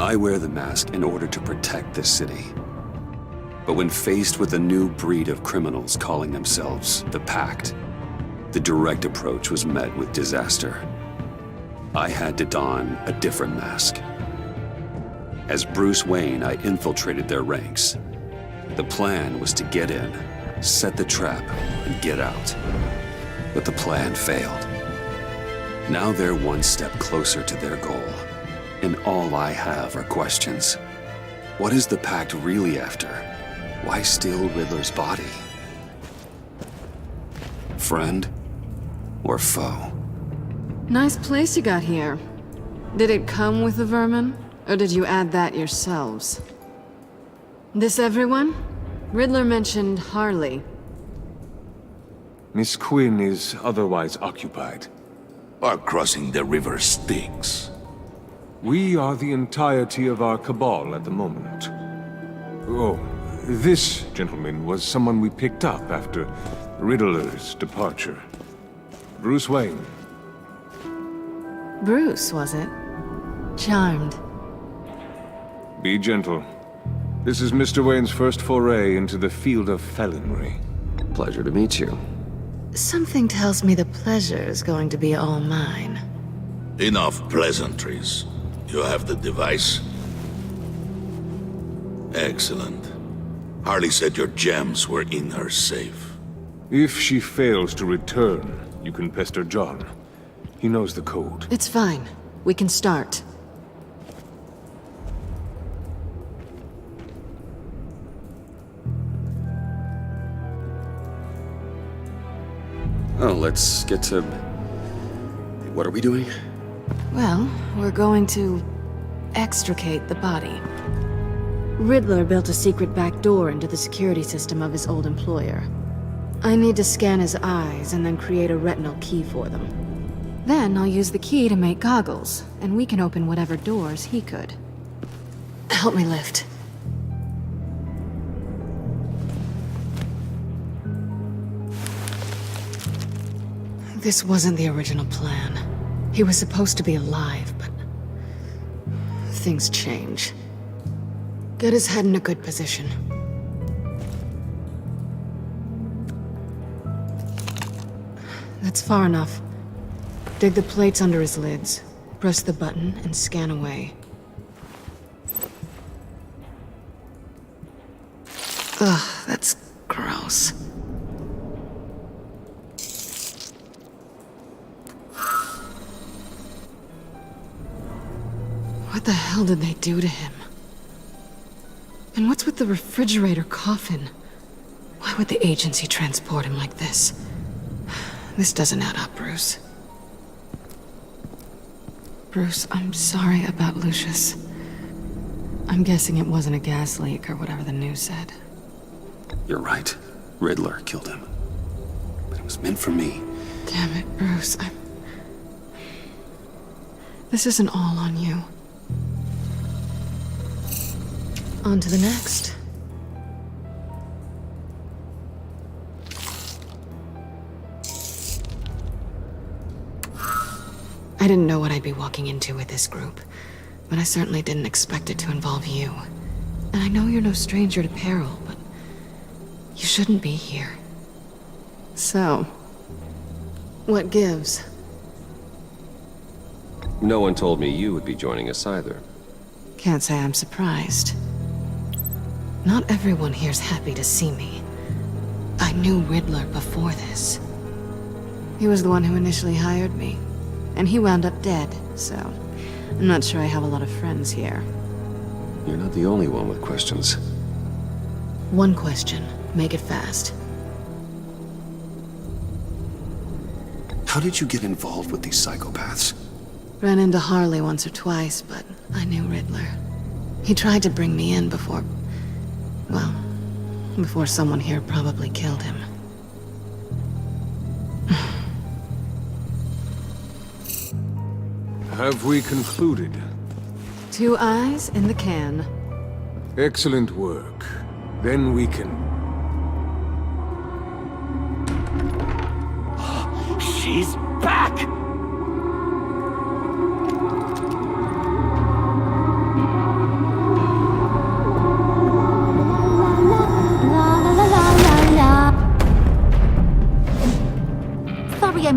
I wear the mask in order to protect this city. But when faced with a new breed of criminals calling themselves the Pact, the direct approach was met with disaster. I had to don a different mask. As Bruce Wayne, I infiltrated their ranks. The plan was to get in, set the trap, and get out. But the plan failed. Now they're one step closer to their goal, and all I have are questions. What is the Pact really after? Why steal Riddler's body? Friend or foe? Nice place you got here. Did it come with the vermin, or did you add that yourselves? This everyone? Riddler mentioned Harley. Miss Quinn is otherwise occupied. Our crossing the river Styx. We are the entirety of our cabal at the moment. Oh, this gentleman was someone we picked up after Riddler's departure. Bruce Wayne. Bruce, was it? Charmed. Be gentle. This is Mr. Wayne's first foray into the field of felonry. Pleasure to meet you. Something tells me the pleasure is going to be all mine. Enough pleasantries. You have the device? Excellent. Harley said your gems were in her safe. If she fails to return, you can pester John. He knows the code. It's fine. We can start. Oh, let's get to... What are we doing? Well, we're going to extricate the body. Riddler built a secret back door into the security system of his old employer. I need to scan his eyes and then create a retinal key for them. Then I'll use the key to make goggles, and we can open whatever doors he could. Help me lift. This wasn't the original plan. He was supposed to be alive, but... things change. Get his head in a good position. That's far enough. Dig the plates under his lids, press the button, and scan away. Ugh, that's gross. What the hell did they do to him? And what's with the refrigerator coffin? Why would the agency transport him like this? This doesn't add up, Bruce. Bruce, I'm sorry about Lucius. I'm guessing it wasn't a gas leak or whatever the news said. You're right. Riddler killed him. But it was meant for me. Damn it, Bruce. This isn't all on you. On to the next. I didn't know what I'd be walking into with this group, but I certainly didn't expect it to involve you. And I know you're no stranger to peril, but you shouldn't be here. So, what gives? No one told me you would be joining us either. Can't say I'm surprised. Not everyone here's happy to see me. I knew Riddler before this. He was the one who initially hired me, and he wound up dead, so I'm not sure I have a lot of friends here. You're not the only one with questions. One question. Make it fast. How did you get involved with these psychopaths? Ran into Harley once or twice, but I knew Riddler. He tried to bring me in before... well, before someone here probably killed him. Have we concluded? 2 eyes in the can. Excellent work. Then we can... She's back!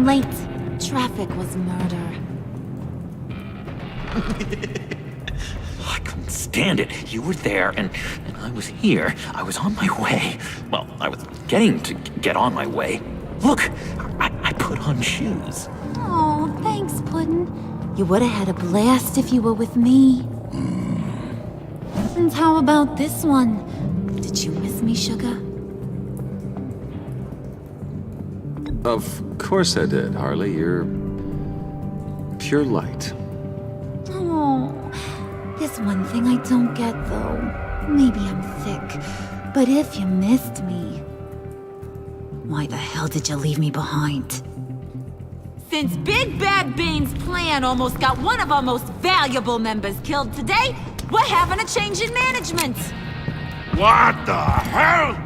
I'm late. Traffic was murder. I couldn't stand it. You were there, and I was here. I was on my way. Well, I was getting to get on my way. Look, I put on shoes. Oh, thanks, Puddin'. You would have had a blast if you were with me. And how about this one? Did you miss me, Sugar? Of course I did, Harley. You're pure light. Oh, there's one thing I don't get, though. Maybe I'm thick, but if you missed me, why the hell did you leave me behind? Since Big Bad Bane's plan almost got one of our most valuable members killed today, we're having a change in management. What the hell?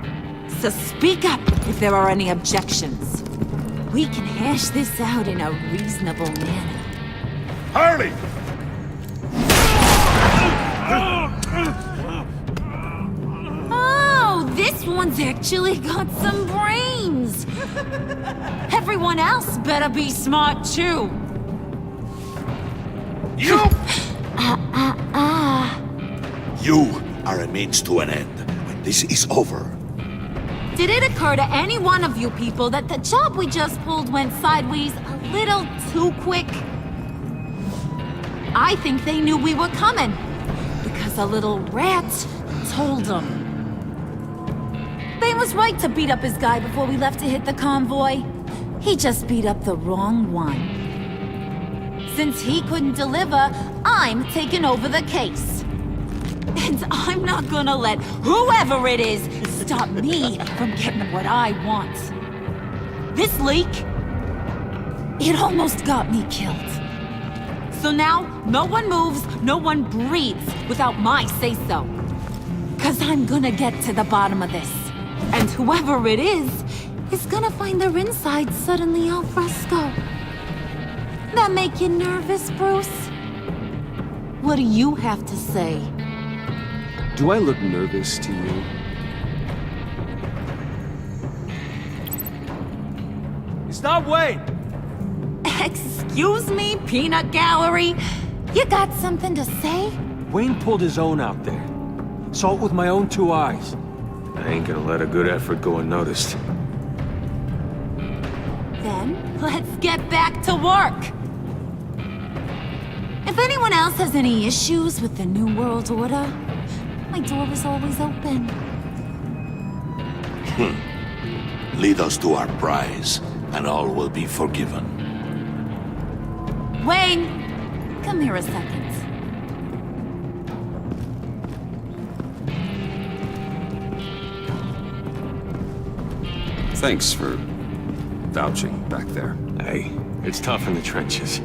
So speak up if there are any objections. We can hash this out in a reasonable manner. Harley! Oh, this one's actually got some brains. Everyone else better be smart too. You! You are a means to an end. When this is over, Did it occur to any one of you people that the job we just pulled went sideways a little too quick? I think they knew we were coming, because a little rat told them. Bane was right to beat up his guy before we left to hit the convoy. He just beat up the wrong one. Since he couldn't deliver, I'm taking over the case. And I'm not gonna let whoever it is stop me from getting what I want. This leak, it almost got me killed. So now, no one moves, no one breathes without my say-so. 'Cause I'm gonna get to the bottom of this. And whoever it is gonna find their inside suddenly al fresco. That make you nervous, Bruce? What do you have to say? Do I look nervous to you? Stop, Wayne! Excuse me, peanut gallery? You got something to say? Wayne pulled his own out there. Saw it with my own two eyes. I ain't gonna let a good effort go unnoticed. Then, let's get back to work. If anyone else has any issues with the New World Order, my door is always open. lead us to our prize, and all will be forgiven. Wayne, come here a second. Thanks for vouching back there. Hey, it's tough in the trenches.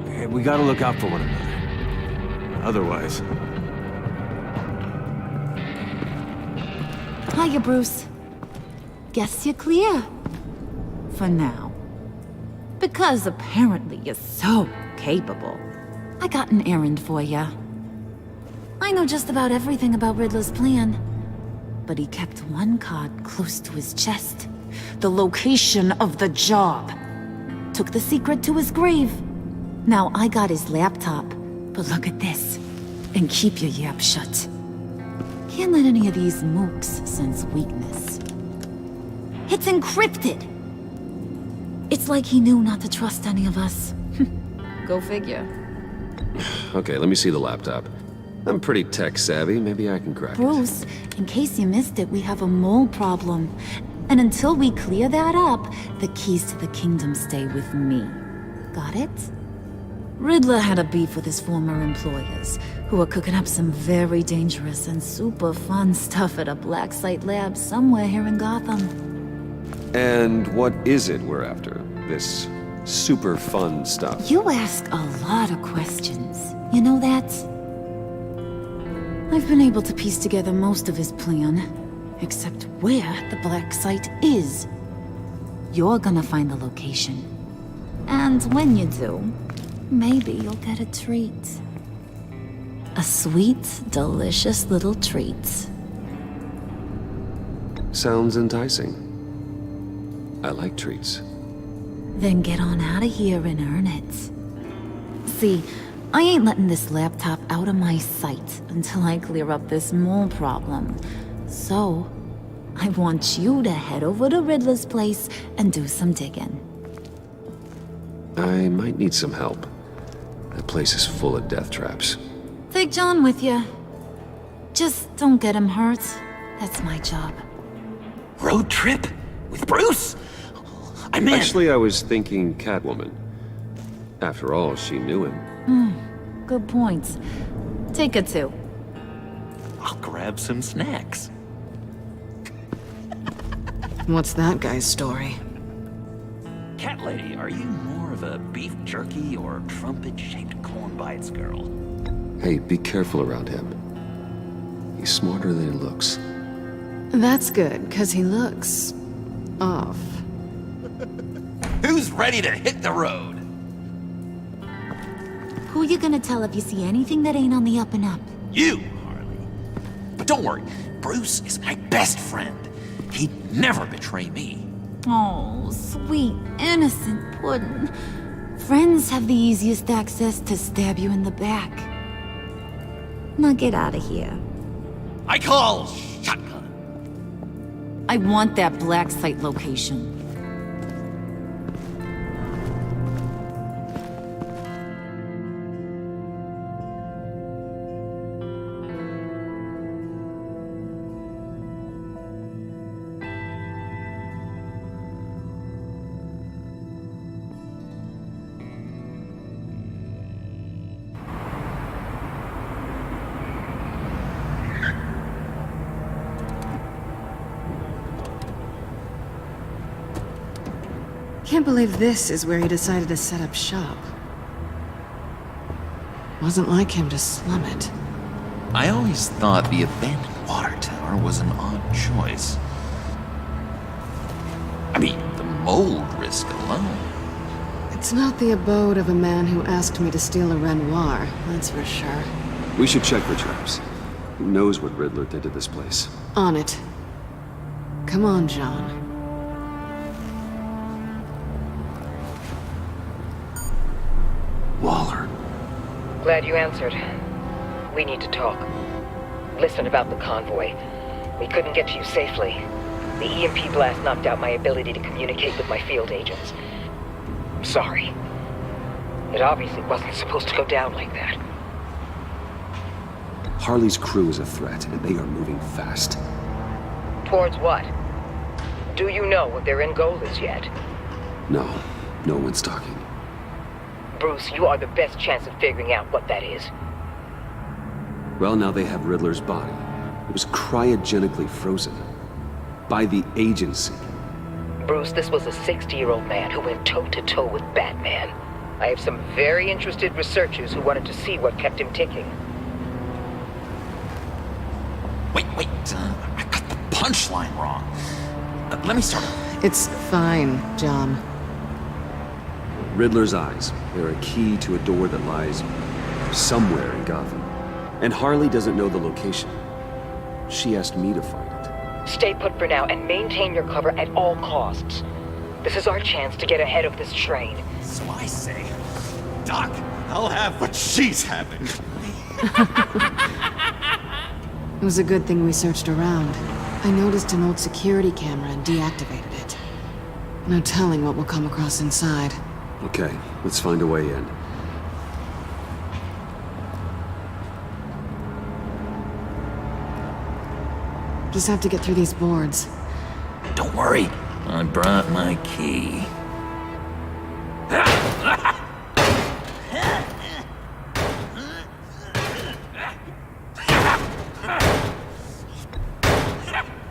Hey, we gotta look out for one another. Otherwise... Hiya, Bruce. Guess you're clear. For now. Because apparently you're so capable. I got an errand for ya. I know just about everything about Riddler's plan. But he kept one card close to his chest. The location of the job. Took the secret to his grave. Now I got his laptop. But look at this. And keep your yap shut. Can't let any of these mooks sense weakness. It's encrypted! It's like he knew not to trust any of us. Go figure. Okay, let me see the laptop. I'm pretty tech savvy, maybe I can crack it. Bruce, in case you missed it, we have a mole problem. And until we clear that up, the keys to the kingdom stay with me. Got it? Riddler had a beef with his former employers, who were cooking up some very dangerous and super fun stuff at a black site lab somewhere here in Gotham. And what is it we're after? This super fun stuff? You ask a lot of questions. You know that? I've been able to piece together most of his plan, except where the black site is. You're gonna find the location. And when you do, maybe you'll get a treat. A sweet, delicious little treat. Sounds enticing. I like treats. Then get on out of here and earn it. See, I ain't letting this laptop out of my sight until I clear up this mole problem. So, I want you to head over to Riddler's place and do some digging. I might need some help. That place is full of death traps. Take John with you. Just don't get him hurt. That's my job. Road trip? With Bruce? I'm in. Actually, I was thinking Catwoman. After all, she knew him. Good point. Take it too. I'll grab some snacks. What's that guy's story? Cat lady, are you more of a beef jerky or trumpet-shaped corn bites girl? Hey, be careful around him. He's smarter than he looks. That's good, because he looks... off. Who's ready to hit the road? Who you gonna tell if you see anything that ain't on the up and up? You, Harley. But don't worry, Bruce is my best friend. He'd never betray me. Oh, sweet, innocent puddin'. Friends have the easiest access to stab you in the back. Now get out of here. I call shotgun. I want that black site location. Can't believe this is where he decided to set up shop. Wasn't like him to slum it. I always thought the abandoned water tower was an odd choice. I mean, the mold risk alone. It's not the abode of a man who asked me to steal a Renoir, that's for sure. We should check for traps. Who knows what Riddler did to this place? On it. Come on, John. Waller. Glad you answered. We need to talk. Listen about the convoy. We couldn't get to you safely. The EMP blast knocked out my ability to communicate with my field agents. I'm sorry. It obviously wasn't supposed to go down like that. Harley's crew is a threat, and they are moving fast. Towards what? Do you know what their end goal is yet? No, no one's talking. Bruce, you are the best chance of figuring out what that is. Well, now they have Riddler's body. It was cryogenically frozen. By the agency. Bruce, this was a 60-year-old man who went toe-to-toe with Batman. I have some very interested researchers who wanted to see what kept him ticking. Wait, I got the punchline wrong. Let me start over. It's fine, John. Riddler's eyes. They're a key to a door that lies somewhere in Gotham. And Harley doesn't know the location. She asked me to find it. Stay put for now and maintain your cover at all costs. This is our chance to get ahead of this train. So I say, Doc, I'll have what she's having. It was a good thing we searched around. I noticed an old security camera and deactivated it. No telling what we'll come across inside. Okay, let's find a way in. Just have to get through these boards. Don't worry, I brought my key.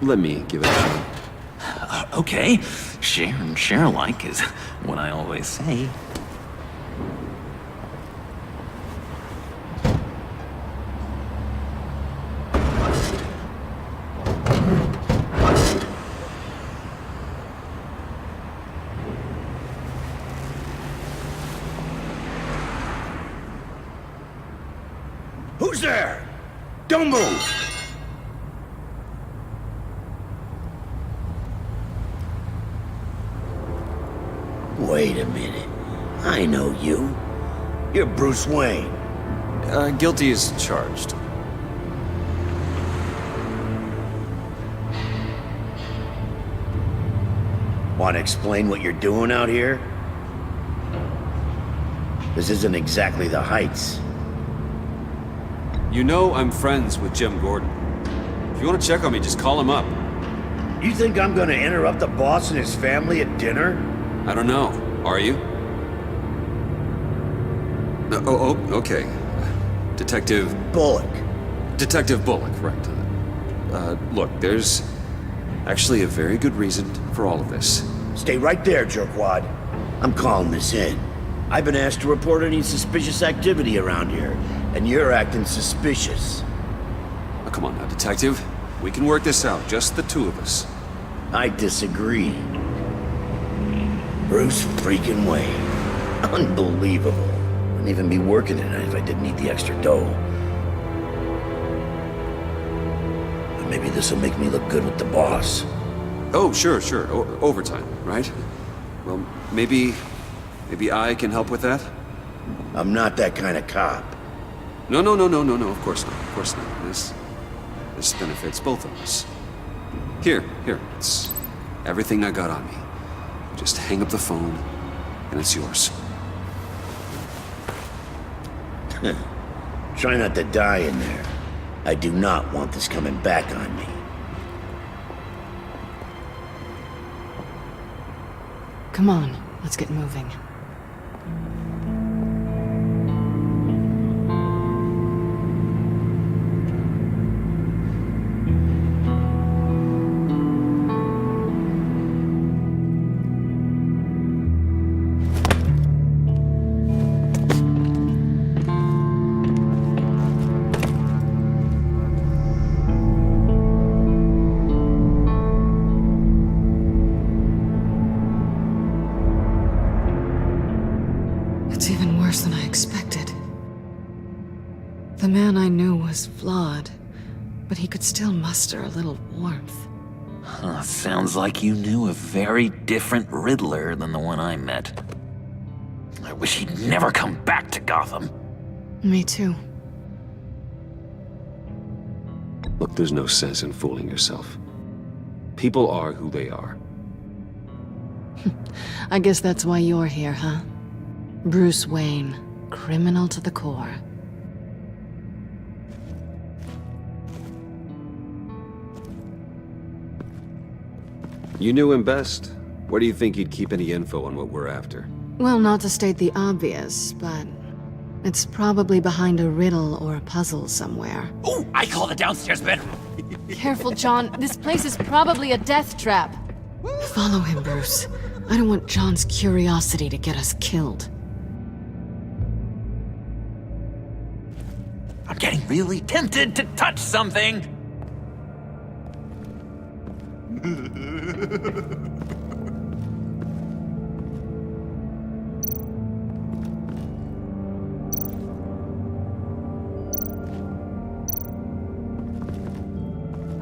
Let me give it a shot. Okay, share and share alike is what I always say. Who's there? Don't move! Wait a minute. I know you. You're Bruce Wayne. Guilty as charged. Want to explain what you're doing out here? This isn't exactly the Heights. You know I'm friends with Jim Gordon. If you want to check on me, just call him up. You think I'm gonna interrupt the boss and his family at dinner? I don't know. Are you? Okay. Detective... Bullock. Detective Bullock, right. Look, there's actually a very good reason for all of this. Stay right there, jerkwad. I'm calling this in. I've been asked to report any suspicious activity around here, and you're acting suspicious. Oh, come on now, Detective. We can work this out, just the two of us. I disagree. Bruce freaking Wayne. Unbelievable. Wouldn't even be working tonight if I didn't need the extra dough. But maybe this'll make me look good with the boss. Oh, sure. Overtime, right? Well, maybe I can help with that? I'm not that kind of cop. No, of course not. This benefits both of us. Here, it's everything I got on me. Just hang up the phone, and it's yours. Try not to die in there. I do not want this coming back on me. Come on, let's get moving. It's even worse than I expected. The man I knew was flawed, but he could still muster a little warmth. Sounds like you knew a very different Riddler than the one I met. I wish he'd never come back to Gotham. Me too. Look, there's no sense in fooling yourself. People are who they are. I guess that's why you're here, huh? Bruce Wayne, criminal to the core. You knew him best. Where do you think he'd keep any info on what we're after? Well, not to state the obvious, but it's probably behind a riddle or a puzzle somewhere. Oh, I call the downstairs bedroom. Careful, John. This place is probably a death trap. Follow him, Bruce. I don't want John's curiosity to get us killed. I'm getting really tempted to touch something.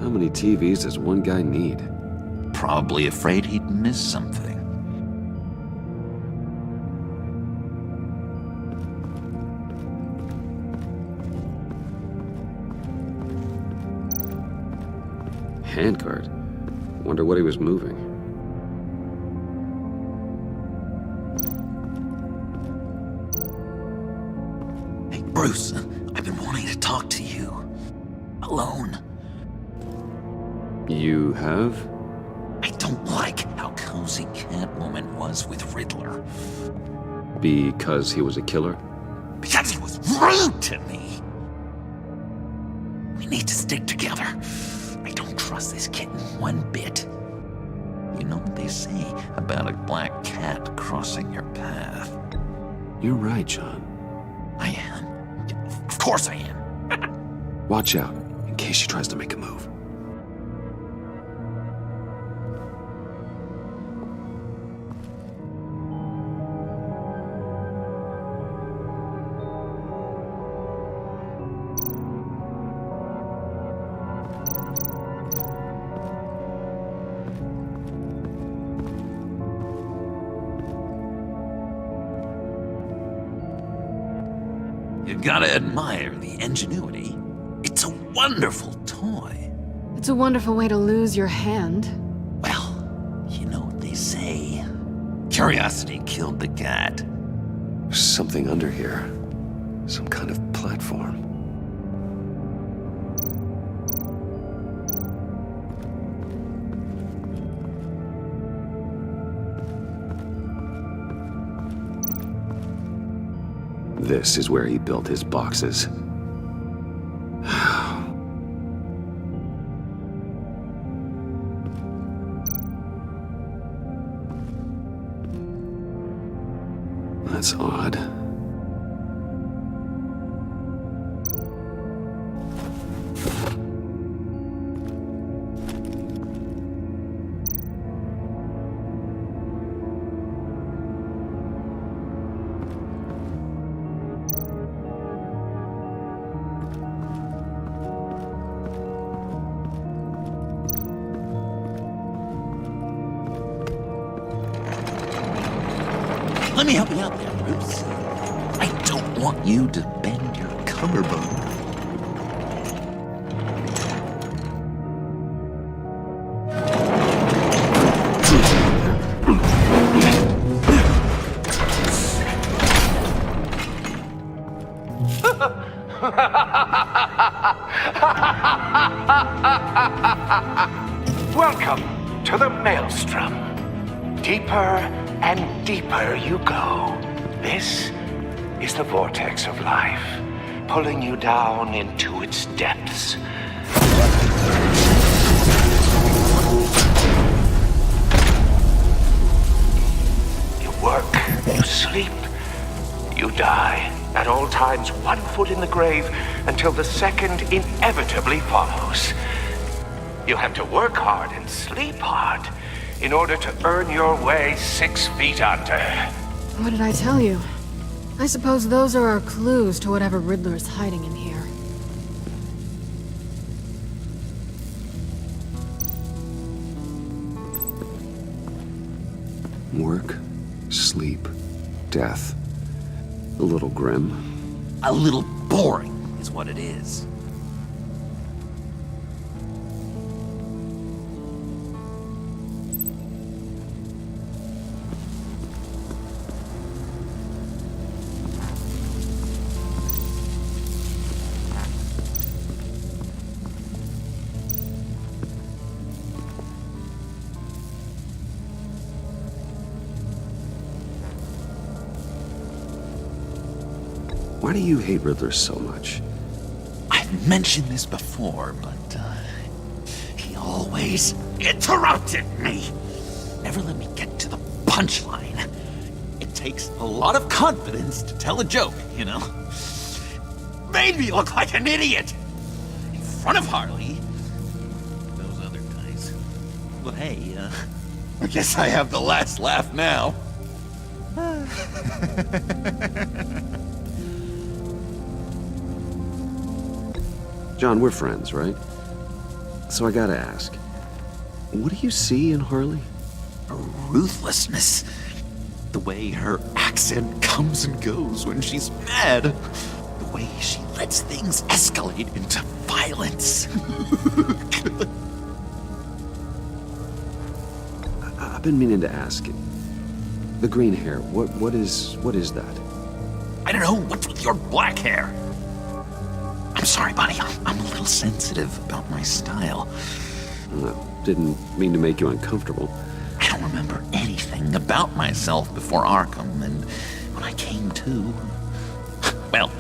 How many TVs does one guy need? Probably afraid he'd miss something. Handcart. Wonder what he was moving. Hey, Bruce, I've been wanting to talk to you. Alone. You have? I don't like how cozy Catwoman was with Riddler. Because he was a killer? Because he was rude to me. We need to stick together. I don't trust this kitten one bit. You know what they say about a black cat crossing your path? You're right, John. I am. Of course I am. Watch out, in case she tries to make a move. gotta admire the ingenuity. It's a wonderful toy. It's a wonderful way to lose your hand. Well, you know what they say. Curiosity killed the cat. There's something under here. Some kind of platform. This is where he built his boxes. That's odd. Let me help you out there, Bruce. I don't want you to bend your collarbone. Welcome to the Maelstrom. Deeper and deeper you go. This is the vortex of life, pulling you down into its depths. You work, you sleep, you die. At all times, 1 foot in the grave until the second inevitably follows. You have to work hard and sleep hard in order to earn your way 6 feet under. What did I tell you? I suppose those are our clues to whatever Riddler is hiding in here. Work, sleep, death. A little grim. A little boring is what it is. Why do you hate Riddler so much? I've mentioned this before, but he always interrupted me. Never let me get to the punchline. It takes a lot of confidence to tell a joke, you know? Made me look like an idiot in front of Harley. Those other guys. Well, hey, I guess I have the last laugh now. John, we're friends, right? So I gotta ask, what do you see in Harley? A ruthlessness. The way her accent comes and goes when she's mad. The way she lets things escalate into violence. I've been meaning to ask. The green hair, what is that? I don't know, what's with your black hair? I'm sorry, buddy, I'm a little sensitive about my style. Didn't mean to make you uncomfortable. I don't remember anything about myself before Arkham, and when I came to, well,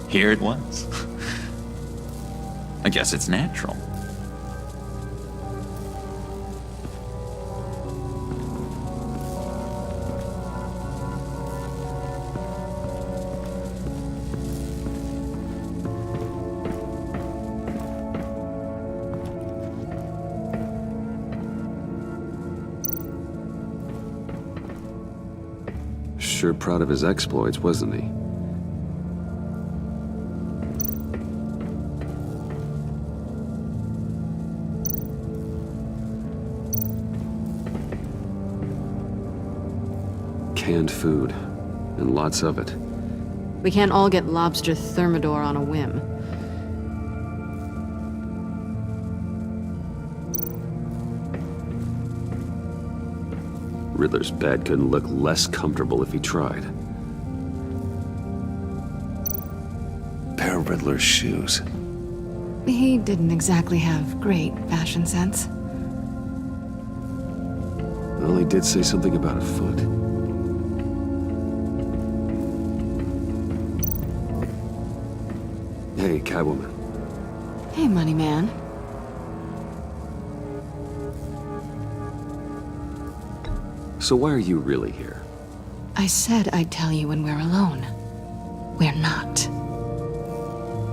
here it was. I guess it's natural. Sure proud of his exploits, wasn't he? Canned food, and lots of it. We can't all get lobster thermidor on a whim. Riddler's bed couldn't look less comfortable if he tried. Pair of Riddler's shoes. He didn't exactly have great fashion sense. Well, he did say something about a foot. Hey, Catwoman. Hey, Money Man. So why are you really here? I said I'd tell you when we're alone. We're not.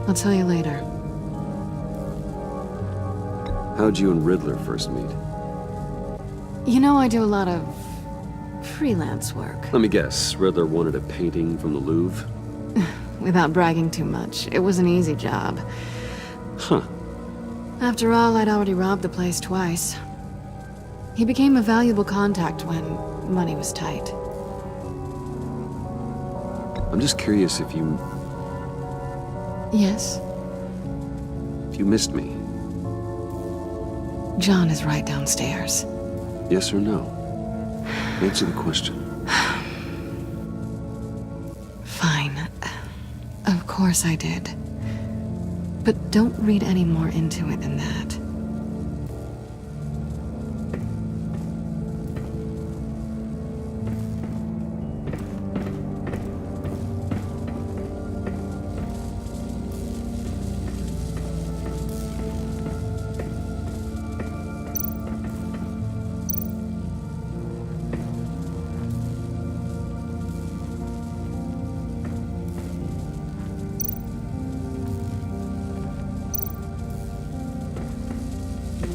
I'll tell you later. How'd you and Riddler first meet? You know, I do a lot of freelance work. Let me guess, Riddler wanted a painting from the Louvre? Without bragging too much, it was an easy job. Huh. After all, I'd already robbed the place twice. He became a valuable contact when money was tight. I'm just curious if you... Yes? if you missed me. John is right downstairs. Yes or no? Answer the question. Fine. Of course I did. But don't read any more into it than that.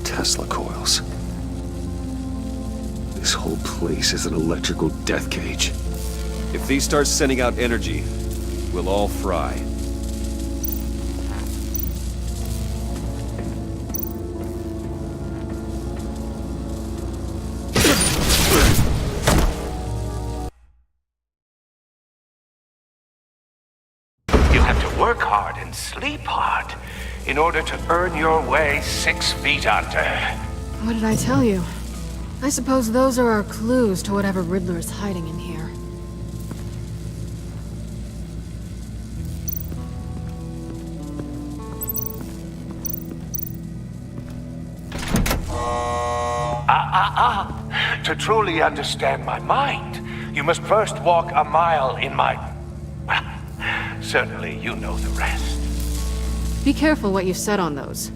Tesla coils. This whole place is an electrical death cage. If these start sending out energy, we'll all fry. You have to work hard and sleep hard in order to earn your way 6 feet under. What did I tell you? I suppose those are our clues to whatever Riddler is hiding in here. To truly understand my mind, you must first walk a mile in my... Certainly, you know the rest. Be careful what you said on those.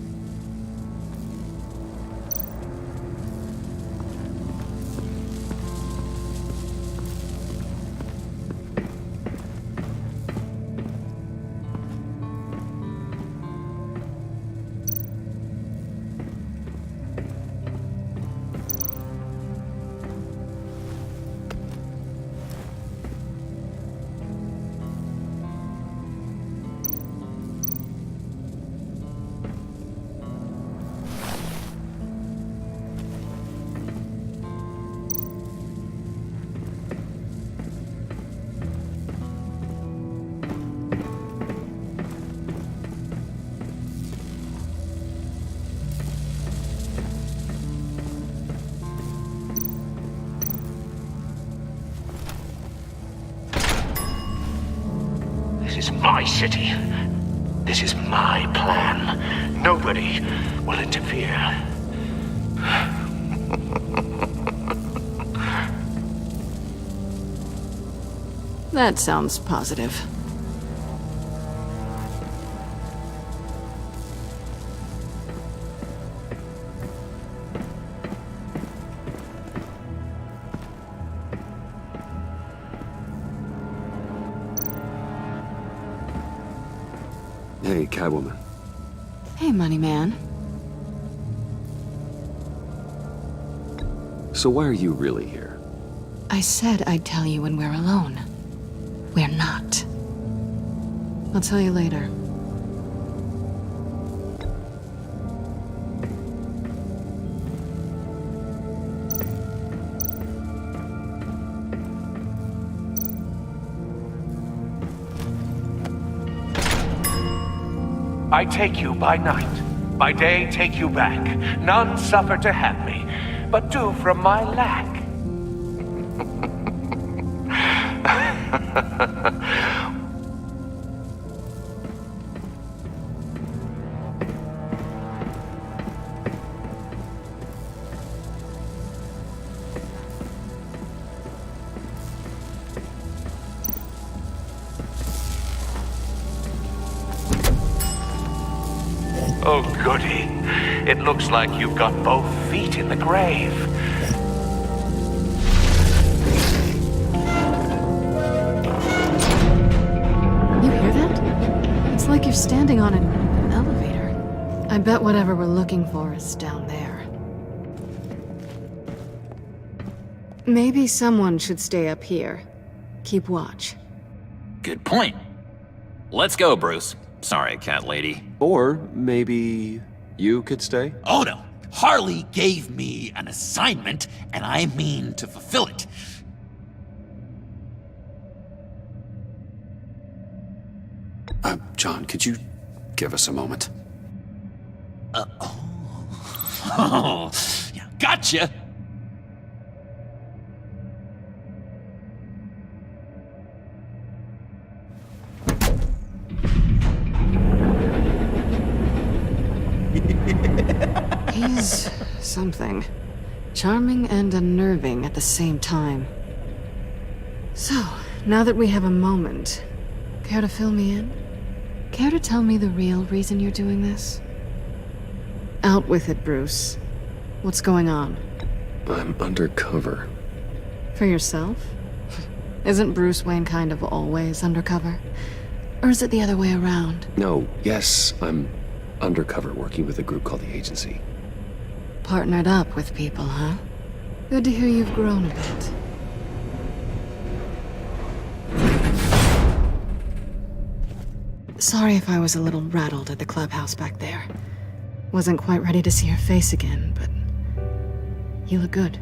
This is my city. This is my plan. Nobody will interfere. That sounds positive. Hey, Catwoman. Hey, Money Man. So why are you really here? I said I'd tell you when we're alone. We're not. I'll tell you later. I take you by night. By day, take you back. None suffer to have me, but do from my lack. Oh, goody. It looks like you've got both feet in the grave. You hear that? It's like you're standing on an elevator. I bet whatever we're looking for is down there. Maybe someone should stay up here. Keep watch. Good point. Let's go, Bruce. Sorry, cat lady. Or maybe you could stay? Oh no. Harley gave me an assignment, and I mean to fulfill it. John, could you give us a moment? Oh, yeah, gotcha. He's something. Charming and unnerving at the same time. So, now that we have a moment, care to fill me in? Care to tell me the real reason you're doing this? Out with it, Bruce. What's going on? I'm undercover. For yourself? Isn't Bruce Wayne kind of always undercover? Or is it the other way around? No, yes, I'm undercover working with a group called the Agency. Partnered up with people, huh? Good to hear you've grown a bit. Sorry if I was a little rattled at the clubhouse back there. Wasn't quite ready to see your face again, but you look good.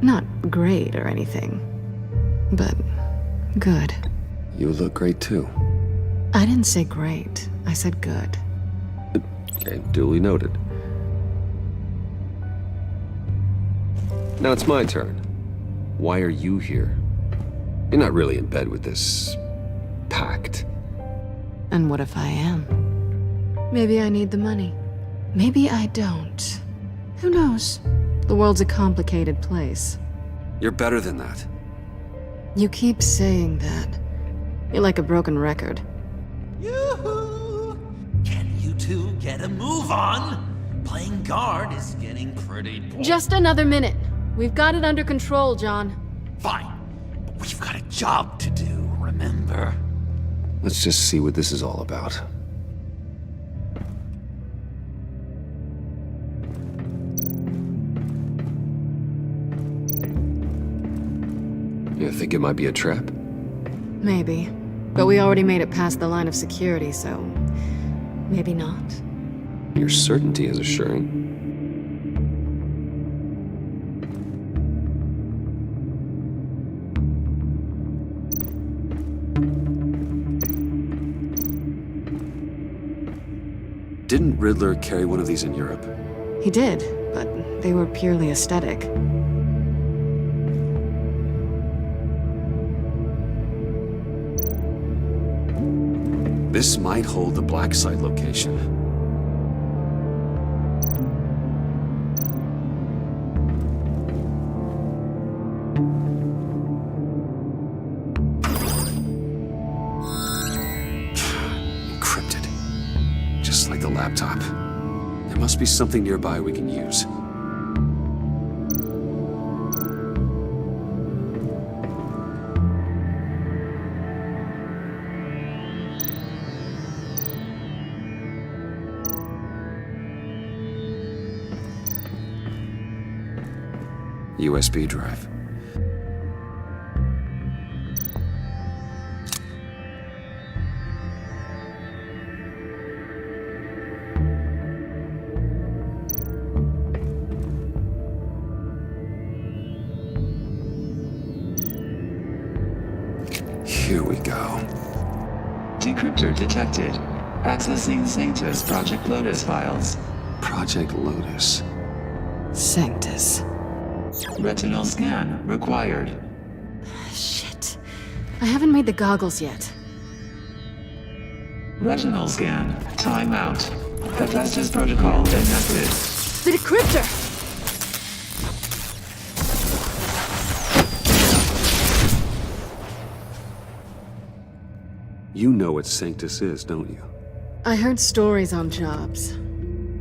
Not great or anything, but good. You look great too. I didn't say great. I said good. Okay, duly noted. Now it's my turn. Why are you here? You're not really in bed with this pact. And what if I am? Maybe I need the money. Maybe I don't. Who knows? The world's a complicated place. You're better than that. You keep saying that. You're like a broken record. Yoo-hoo! Can you two get a move on? Playing guard is getting pretty boring. Just another minute. We've got it under control, John. Fine. But we've got a job to do, remember? Let's just see what this is all about. You think it might be a trap? Maybe. But we already made it past the line of security, so maybe not. Your certainty is assuring. Didn't Riddler carry one of these in Europe? He did, but they were purely aesthetic. This might hold the black site location. Encrypted. Just like the laptop. There must be something nearby we can use. USB drive. Here we go. Decryptor detected. Accessing Sanctus Project Lotus files. Project Lotus. Sanctus. Retinal scan required. Shit. I haven't made the goggles yet. Retinal scan. Timeout. Hephaestus protocol enacted. The decryptor! You know what Sanctus is, don't you? I heard stories on jobs.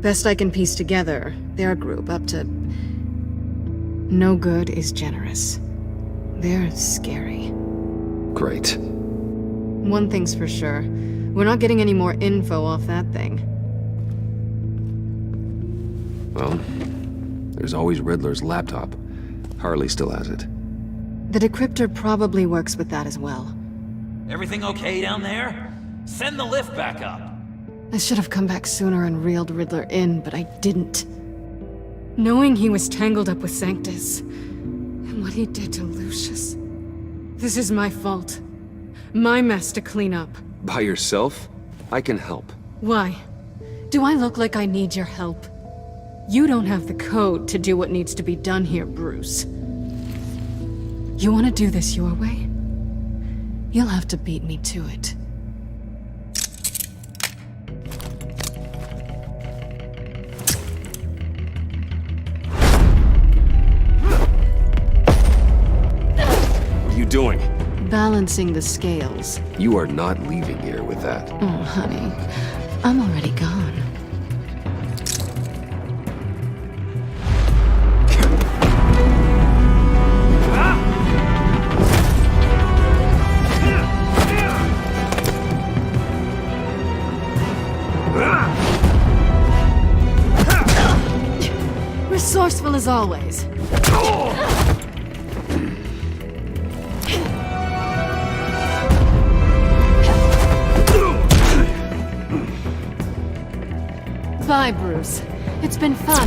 Best I can piece together, their group up to... No good is generous. They're scary. Great. One thing's for sure. We're not getting any more info off that thing. Well, there's always Riddler's laptop. Harley still has it. The decryptor probably works with that as well. Everything okay down there? Send the lift back up. I should have come back sooner and reeled Riddler in, but I didn't. Knowing he was tangled up with Sanctus, and what he did to Lucius. This is my fault. My mess to clean up. By yourself? I can help. Why? Do I look like I need your help? You don't have the code to do what needs to be done here, Bruce. You want to do this your way? You'll have to beat me to it. What are you doing? Balancing the scales. You are not leaving here with that. Oh, honey. I'm already gone. Resourceful as always. Bye, Bruce. It's been fun.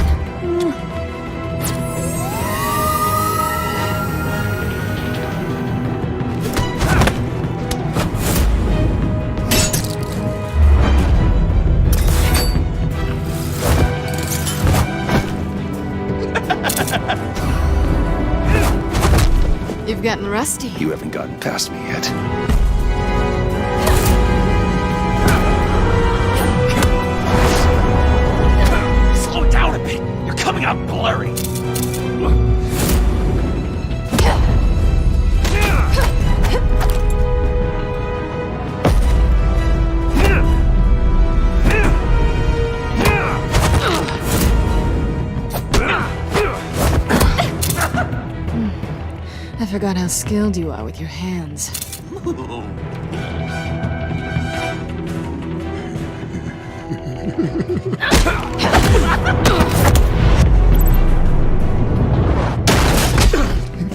You've gotten rusty. You haven't gotten past me yet. Slow down a bit. You're coming out blurry. I forgot how skilled you are with your hands.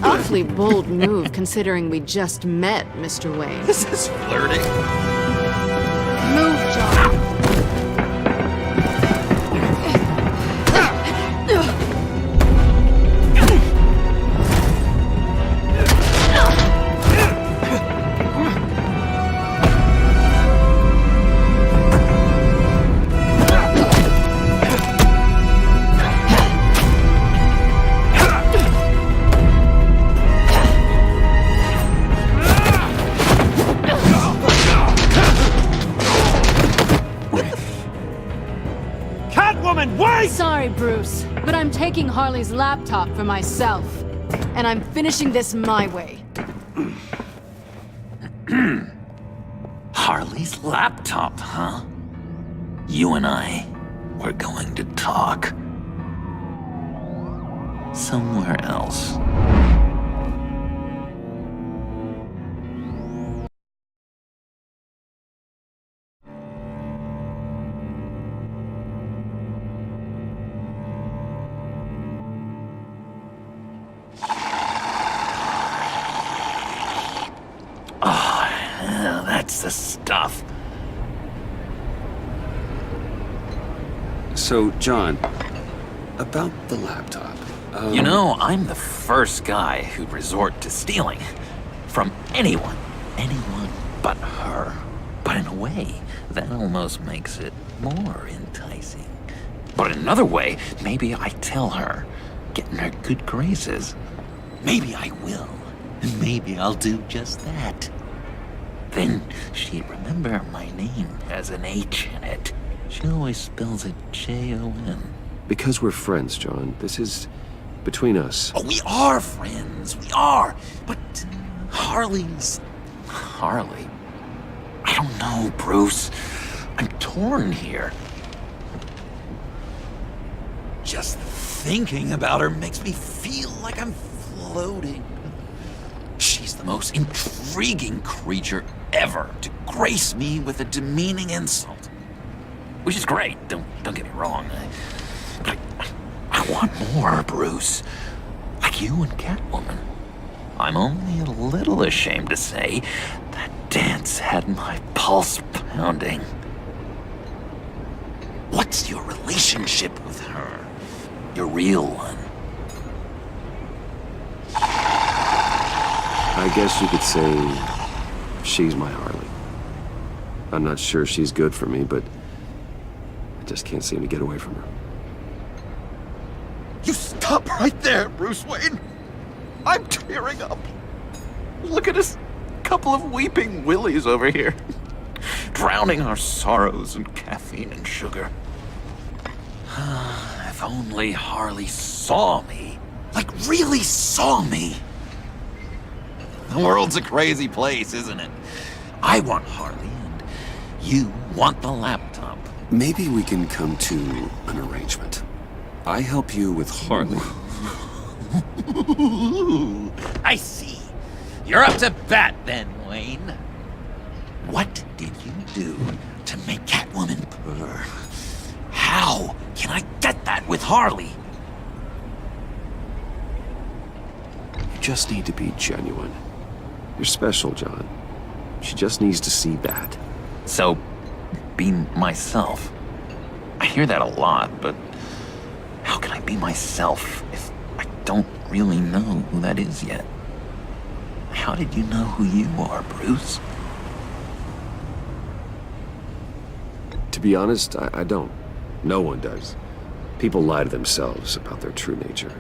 Awfully bold move, considering we just met, Mr. Wayne. This is flirting. Move, John. Sorry, Bruce, but I'm taking Harley's laptop for myself. And I'm finishing this my way. Harley's laptop, huh? You and I, we're going to talk. Somewhere else. That's the stuff. So, John, about the laptop. You know, I'm the first guy who'd resort to stealing. From anyone but her. But in a way, that almost makes it more enticing. But another way, maybe I tell her, get in her good graces. Maybe I will. And maybe I'll do just that. Then she'd remember my name has an H in it. She always spells it Jon. Because we're friends, John. This is between us. Oh, we are friends. We are. But Harley's... Harley? I don't know, Bruce. I'm torn here. Just thinking about her makes me feel like I'm floating. She's the most intriguing creature ever to grace me with a demeaning insult. Which is great, don't get me wrong. But I want more, Bruce. Like you and Catwoman. I'm only a little ashamed to say that dance had my pulse pounding. What's your relationship with her? Your real one? I guess you could say she's my Harley. I'm not sure she's good for me, but I just can't seem to get away from her. You stop right there, Bruce Wayne. I'm tearing up. Look at us, couple of weeping willies over here. Drowning our sorrows in caffeine and sugar. If only Harley saw me. Like, really saw me. The world's a crazy place, isn't it? I want Harley, and you want the laptop. Maybe we can come to an arrangement. I help you with Harley. I see. You're up to bat then, Wayne. What did you do to make Catwoman purr? How can I get that with Harley? You just need to be genuine. You're special, John. She just needs to see that. So, be myself. I hear that a lot, but how can I be myself if I don't really know who that is yet? How did you know who you are, Bruce? To be honest, I don't. No one does. People lie to themselves about their true nature.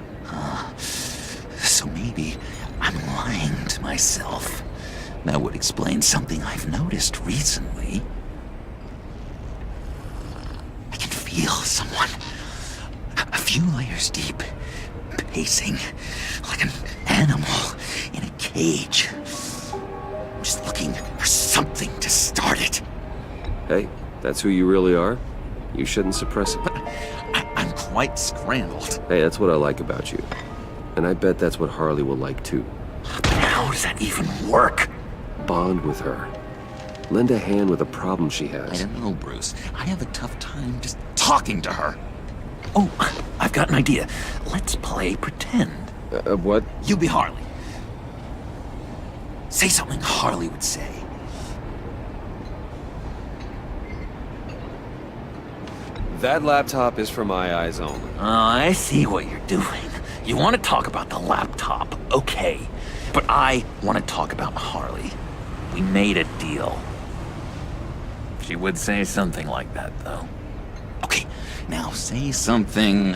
So maybe I'm lying to myself. That would explain something I've noticed recently. I can feel someone a few layers deep, pacing like an animal in a cage. I'm just looking for something to start it. Hey, that's who you really are? You shouldn't suppress it. I'm quite scrambled. Hey, that's what I like about you. And I bet that's what Harley will like too. How does that even work? Bond with her. Lend a hand with a problem she has. I don't know, Bruce. I have a tough time just talking to her. Oh, I've got an idea. Let's play pretend. What? You be Harley. Say something Harley would say. That laptop is for my eyes only. Oh, I see what you're doing. You want to talk about the laptop, okay. But I want to talk about Harley. We made a deal. She would say something like that, though. Okay, now say something,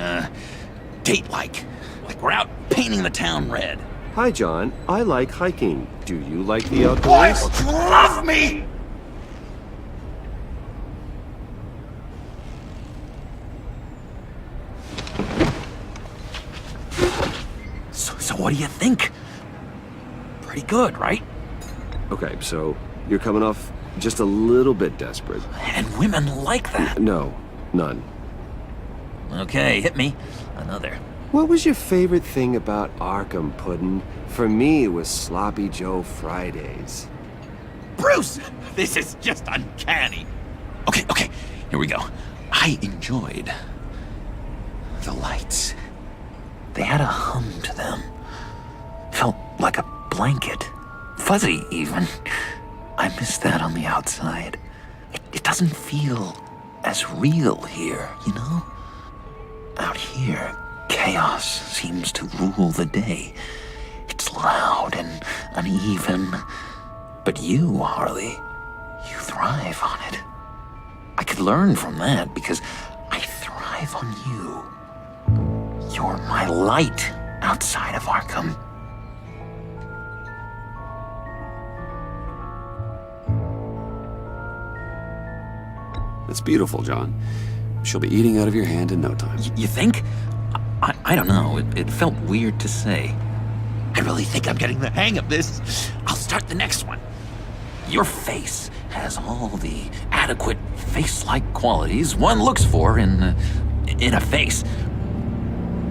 date-like. Like we're out painting the town red. Hi, John. I like hiking. Do you like the outdoors? Boy, you love me! So what do you think? Pretty good, right? Okay, so you're coming off just a little bit desperate. And women like that. No, none. Okay, hit me. Another. What was your favorite thing about Arkham, Puddin'? For me, it was Sloppy Joe Fridays. Bruce! This is just uncanny. Okay, here we go. I enjoyed the lights. They had a hum to them. Felt like a blanket. Fuzzy, even. I miss that on the outside. It doesn't feel as real here, you know? Out here, chaos seems to rule the day. It's loud and uneven. But you, Harley, you thrive on it. I've learned from that because I thrive on you. You're my light outside of Arkham. That's beautiful, John. She'll be eating out of your hand in no time. You think? I don't know. It felt weird to say. I really think I'm getting the hang of this. I'll start the next one. Your face has all the adequate face-like qualities one looks for in a face.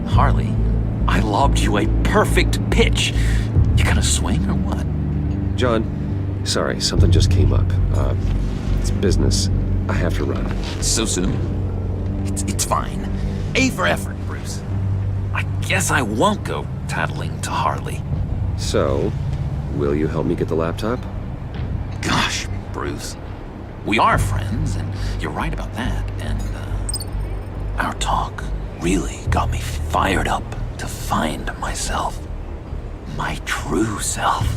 Harley, I lobbed you a perfect pitch. You gonna swing or what? John, sorry, something just came up. It's business. I have to run. So soon? It's fine. A for effort, Bruce. I guess I won't go tattling to Harley. So, will you help me get the laptop? Gosh, Bruce. We are friends, and you're right about that. And, our talk really got me fired up to find myself. My true self.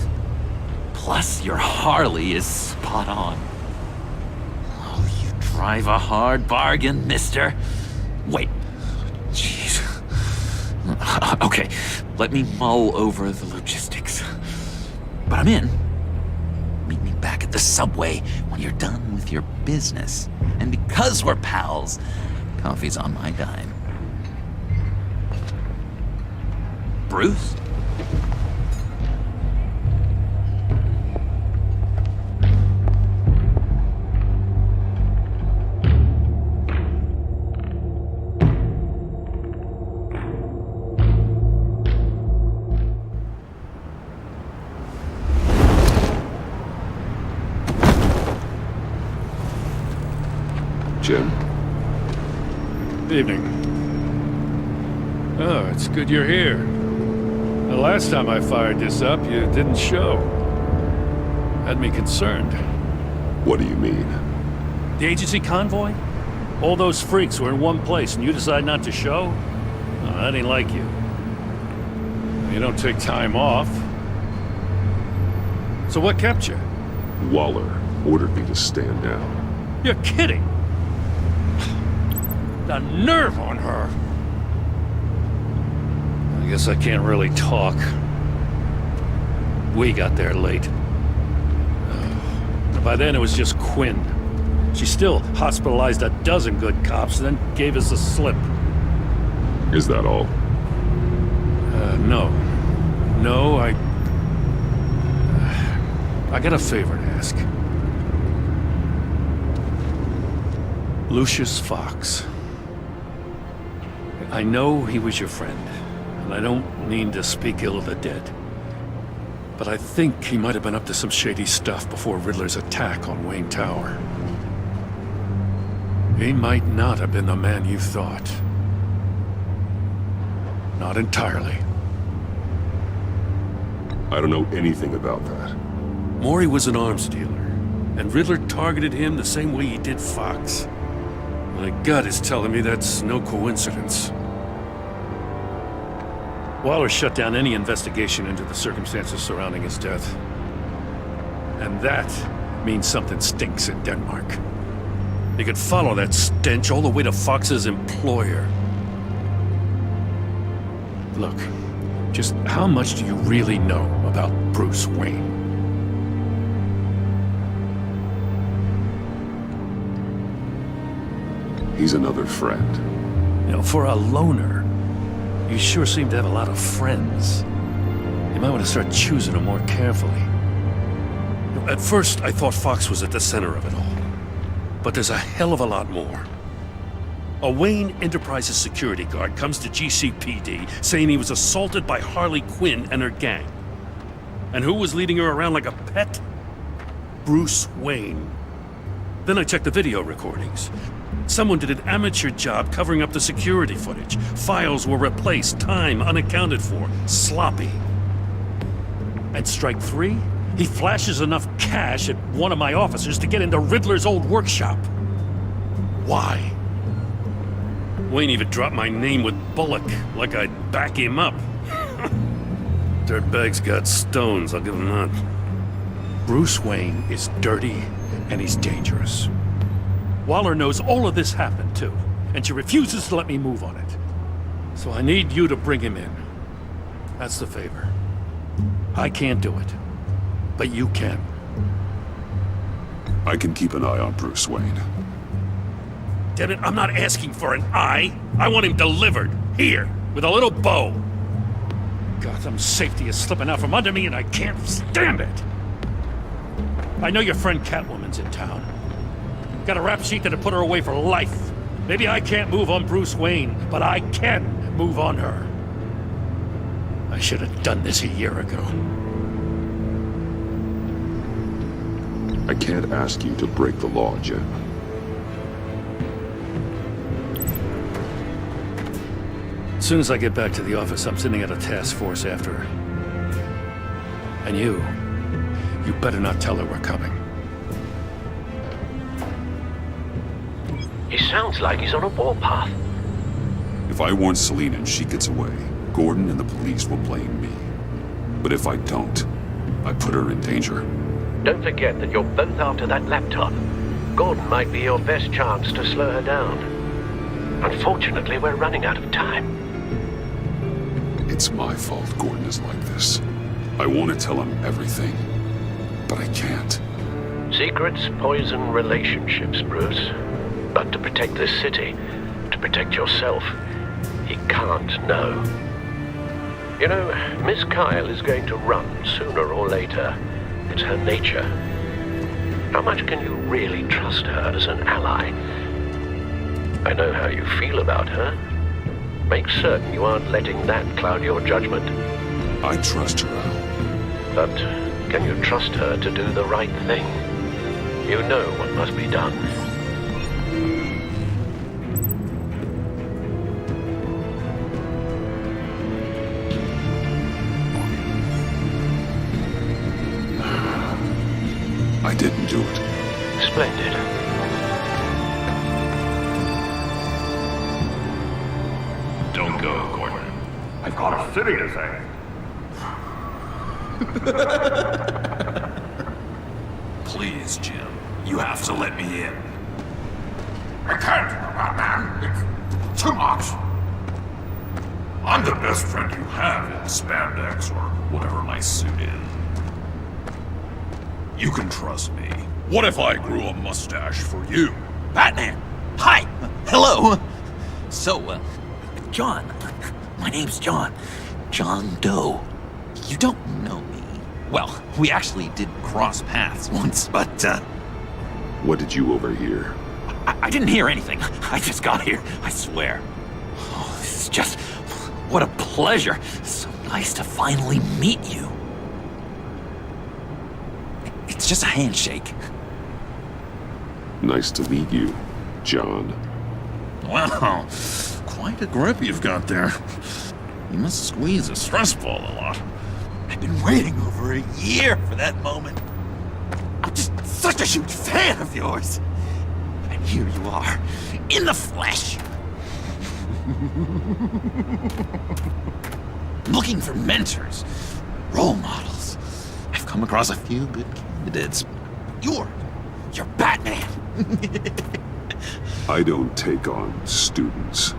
Plus, your Harley is spot on. Oh, you drive a hard bargain, mister. Wait. Jeez. Okay, let me mull over the logistics. But I'm in. Meet me back at the subway when you're done with your business. And because we're pals, coffee's on my dime. Bruce? Jim? Evening. Oh, it's good you're here. The last time I fired this up, you didn't show. Had me concerned. What do you mean? The agency convoy? All those freaks were in one place and you decide not to show? Oh, that ain't like you. You don't take time off. So what kept you? Waller ordered me to stand down. You're kidding! The nerve on her! I guess I can't really talk. We got there late. By then it was just Quinn. She still hospitalized a dozen good cops, then gave us a slip. Is that all? No. No, I got a favor to ask. Lucius Fox. I know he was your friend, and I don't mean to speak ill of the dead. But I think he might have been up to some shady stuff before Riddler's attack on Wayne Tower. He might not have been the man you thought. Not entirely. I don't know anything about that. Maury was an arms dealer, and Riddler targeted him the same way he did Fox. My gut is telling me that's no coincidence. Waller shut down any investigation into the circumstances surrounding his death. And that means something stinks in Denmark. You could follow that stench all the way to Fox's employer. Look, just how much do you really know about Bruce Wayne? He's another friend. You know, for a loner, you sure seem to have a lot of friends. You might want to start choosing them more carefully. At first, I thought Fox was at the center of it all. But there's a hell of a lot more. A Wayne Enterprises security guard comes to GCPD saying he was assaulted by Harley Quinn and her gang. And who was leading her around like a pet? Bruce Wayne. Then I checked the video recordings. Someone did an amateur job covering up the security footage. Files were replaced, time unaccounted for, sloppy. And strike three? He flashes enough cash at one of my officers to get into Riddler's old workshop. Why? Wayne even dropped my name with Bullock, like I'd back him up. Dirtbag's got stones, I'll give him that. Bruce Wayne is dirty and he's dangerous. Waller knows all of this happened, too, and she refuses to let me move on it. So I need you to bring him in. That's the favor. I can't do it, but you can. I can keep an eye on Bruce Wayne. Damn it, I'm not asking for an eye. I want him delivered, here, with a little bow. Gotham's safety is slipping out from under me and I can't stand it. I know your friend Catwoman's in town. Got a rap sheet that'd put her away for life. Maybe I can't move on Bruce Wayne, but I can move on her. I should have done this a year ago. I can't ask you to break the law, Jim. As soon as I get back to the office, I'm sending out a task force after her. And you better not tell her we're coming. He sounds like he's on a warpath. If I warn Selina and she gets away, Gordon and the police will blame me. But if I don't, I put her in danger. Don't forget that you're both after that laptop. Gordon might be your best chance to slow her down. Unfortunately, we're running out of time. It's my fault Gordon is like this. I want to tell him everything, but I can't. Secrets poison relationships, Bruce. But to protect this city, to protect yourself, he can't know. You know, Miss Kyle is going to run sooner or later. It's her nature. How much can you really trust her as an ally? I know how you feel about her. Make certain you aren't letting that cloud your judgment. I trust her, Al. But can you trust her to do the right thing? You know what must be done. I didn't do it. Splendid. Don't go, Gordon. I've got a city to save. Please, Jim. You have to let me in. I can't, Batman. It's too much. I'm the best friend you have in spandex or whatever my suit is. You can trust me. What if I grew a mustache for you? Batman! Hi! Hello! So, John. My name's John. John Doe. You don't know me. Well, we actually did cross paths once, but, What did you overhear? I didn't hear anything. I just got here, I swear. Oh, this is just... what a pleasure. So nice to finally meet you. It's just a handshake. Nice to meet you, John. Wow, quite a grip you've got there. You must squeeze a stress ball a lot. I've been waiting over a year for that moment. I'm just such a huge fan of yours. And here you are, in the flesh. Looking for mentors, role models. I've come across a few good candidates. You're Batman. I don't take on students.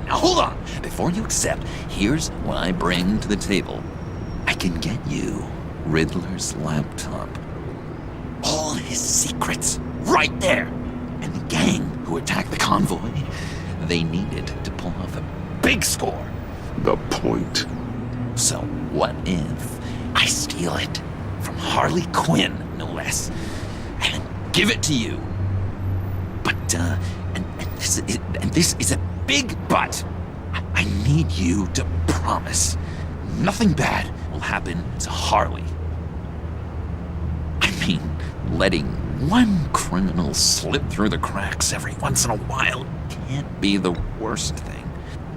Now hold on. Before you accept, here's what I bring to the table. I can get you Riddler's laptop. All his secrets, right there. And the gang who attacked the convoy, they needed to pull off a big score. The point. So what if I steal it from Harley Quinn, no less, and give it to you? But, and this is a big but. I need you to promise nothing bad will happen to Harley. I mean, letting one criminal slip through the cracks every once in a while can't be the worst thing.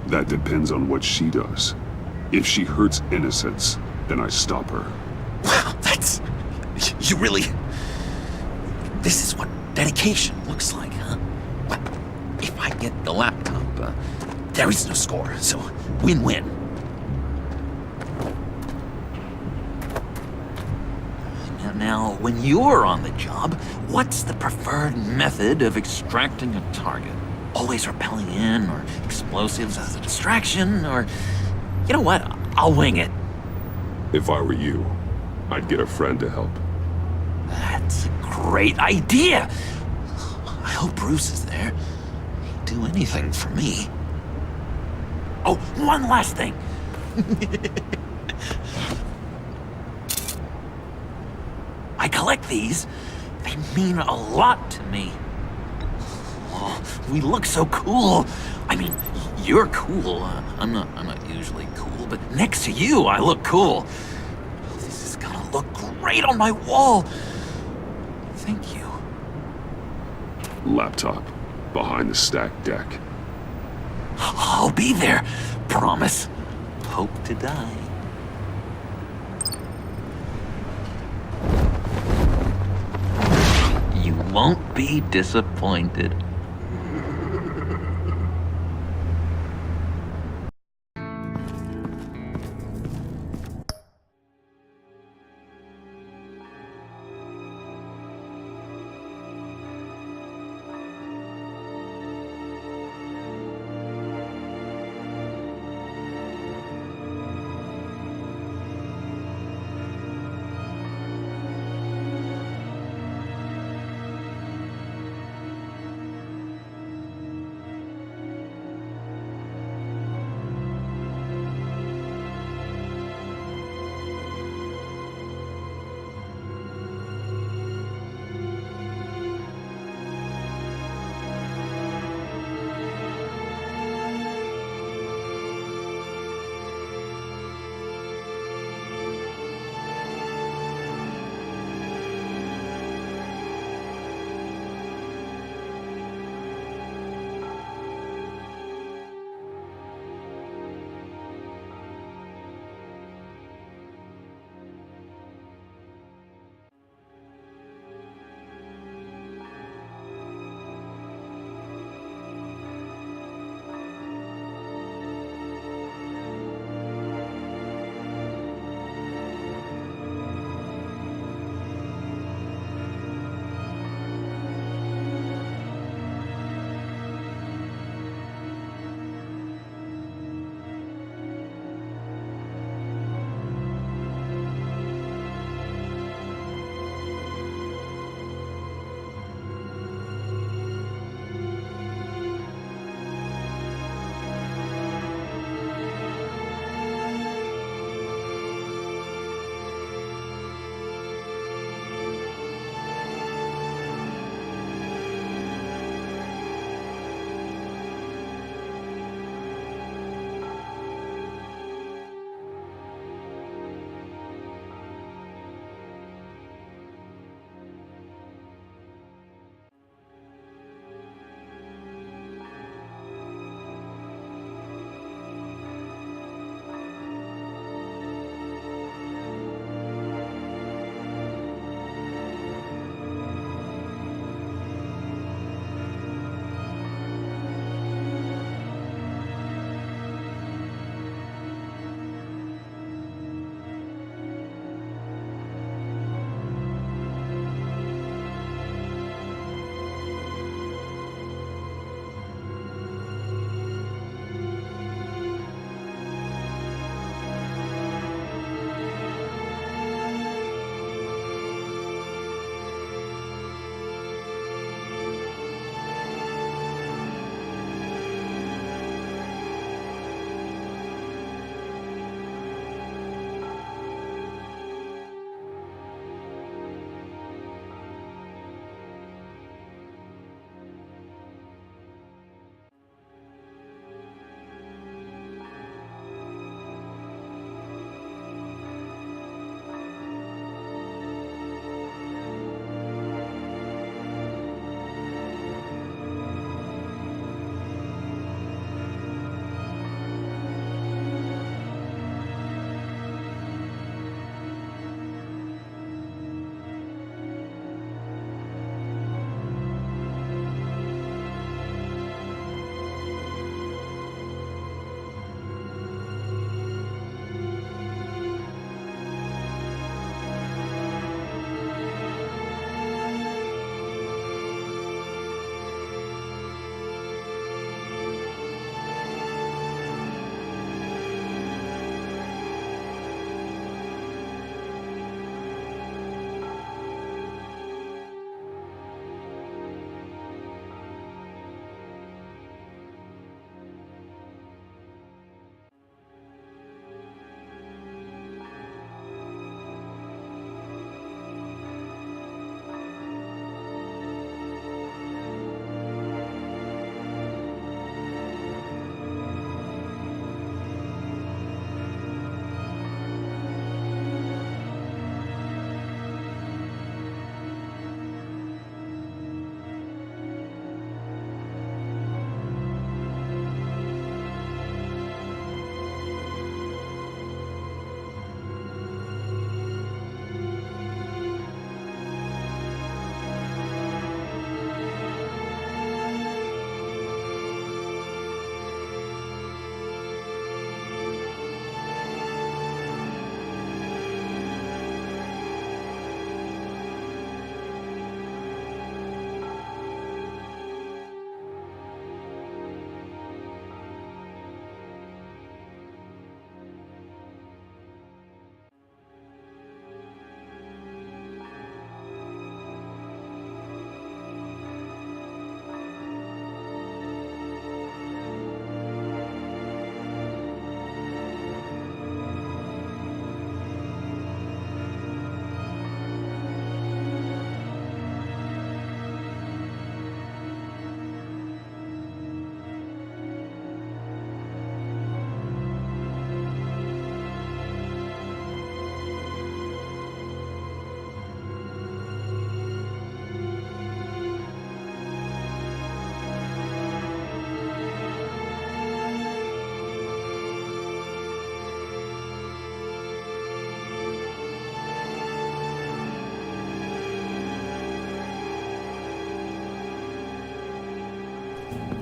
That depends on what she does. If she hurts innocents, then I stop her. Wow, that's... you really... This is what dedication looks like, huh? Well, if I get the laptop, there is no score, so win-win. Now, when you're on the job, what's the preferred method of extracting a target? Always rappelling in, or explosives as a distraction, or... You know what? I'll wing it. If I were you, I'd get a friend to help. That's a great idea! I hope Bruce is there. He'd do anything for me. Oh, one last thing! I collect these. They mean a lot to me. Oh, we look so cool. I mean, you're cool. I'm not usually cool, but next to you, I look cool. This is gonna look great on my wall. Thank you. Laptop, behind the stacked deck. I'll be there. Promise. Hope to die. You won't be disappointed.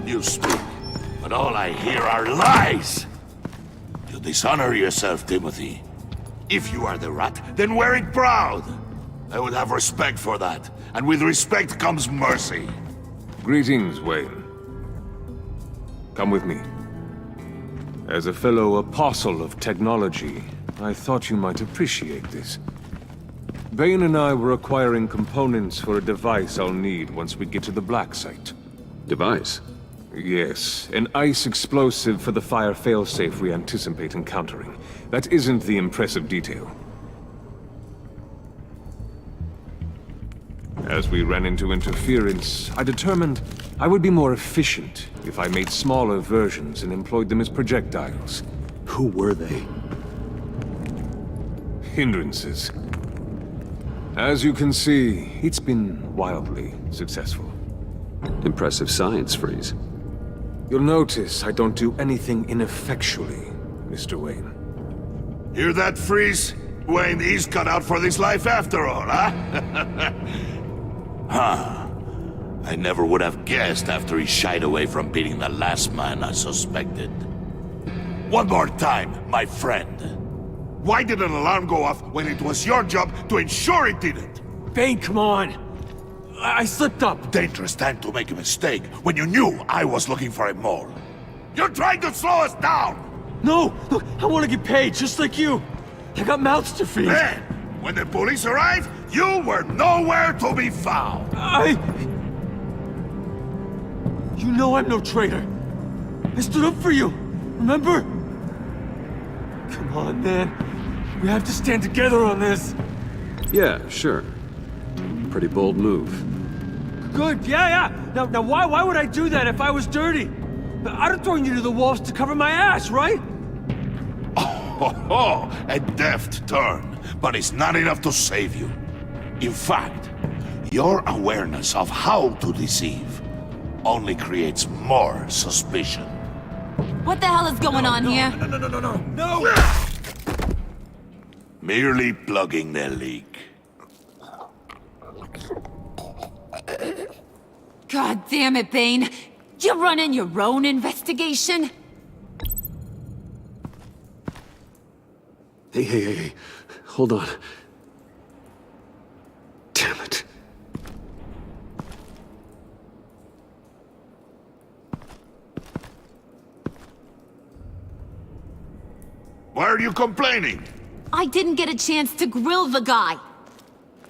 You speak, but all I hear are lies! You dishonor yourself, Timothy. If you are the rat, then wear it proud! I would have respect for that, and with respect comes mercy. Greetings, Wayne. Come with me. As a fellow apostle of technology, I thought you might appreciate this. Bane and I were acquiring components for a device I'll need once we get to the Black Site. Device? Yes, an ice explosive for the fire failsafe we anticipate encountering. That isn't the impressive detail. As we ran into interference, I determined I would be more efficient if I made smaller versions and employed them as projectiles. Who were they? Hindrances. As you can see, it's been wildly successful. Impressive science, Freeze. You'll notice I don't do anything ineffectually, Mr. Wayne. Hear that, Freeze? Wayne is cut out for this life after all, huh? Huh. I never would have guessed after he shied away from beating the last man I suspected. One more time, my friend. Why did an alarm go off when it was your job to ensure it didn't? Bane, come on! I slipped up! Dangerous time to make a mistake when you knew I was looking for a mole. You're trying to slow us down! No! Look, I want to get paid, just like you! I got mouths to feed! Then, when the police arrived, you were nowhere to be found! You know I'm no traitor! I stood up for you, remember? Come on, man. We have to stand together on this! Yeah, sure. Pretty bold move. Good, yeah. Now why would I do that if I was dirty? I'd have thrown you to the wolves to cover my ass, right? Oh, a deft turn, but it's not enough to save you. In fact, your awareness of how to deceive only creates more suspicion. What the hell is going on here? No! Merely plugging the leak. God damn it, Bane. You're running your own investigation? Hey. Hold on. Damn it. Why are you complaining? I didn't get a chance to grill the guy.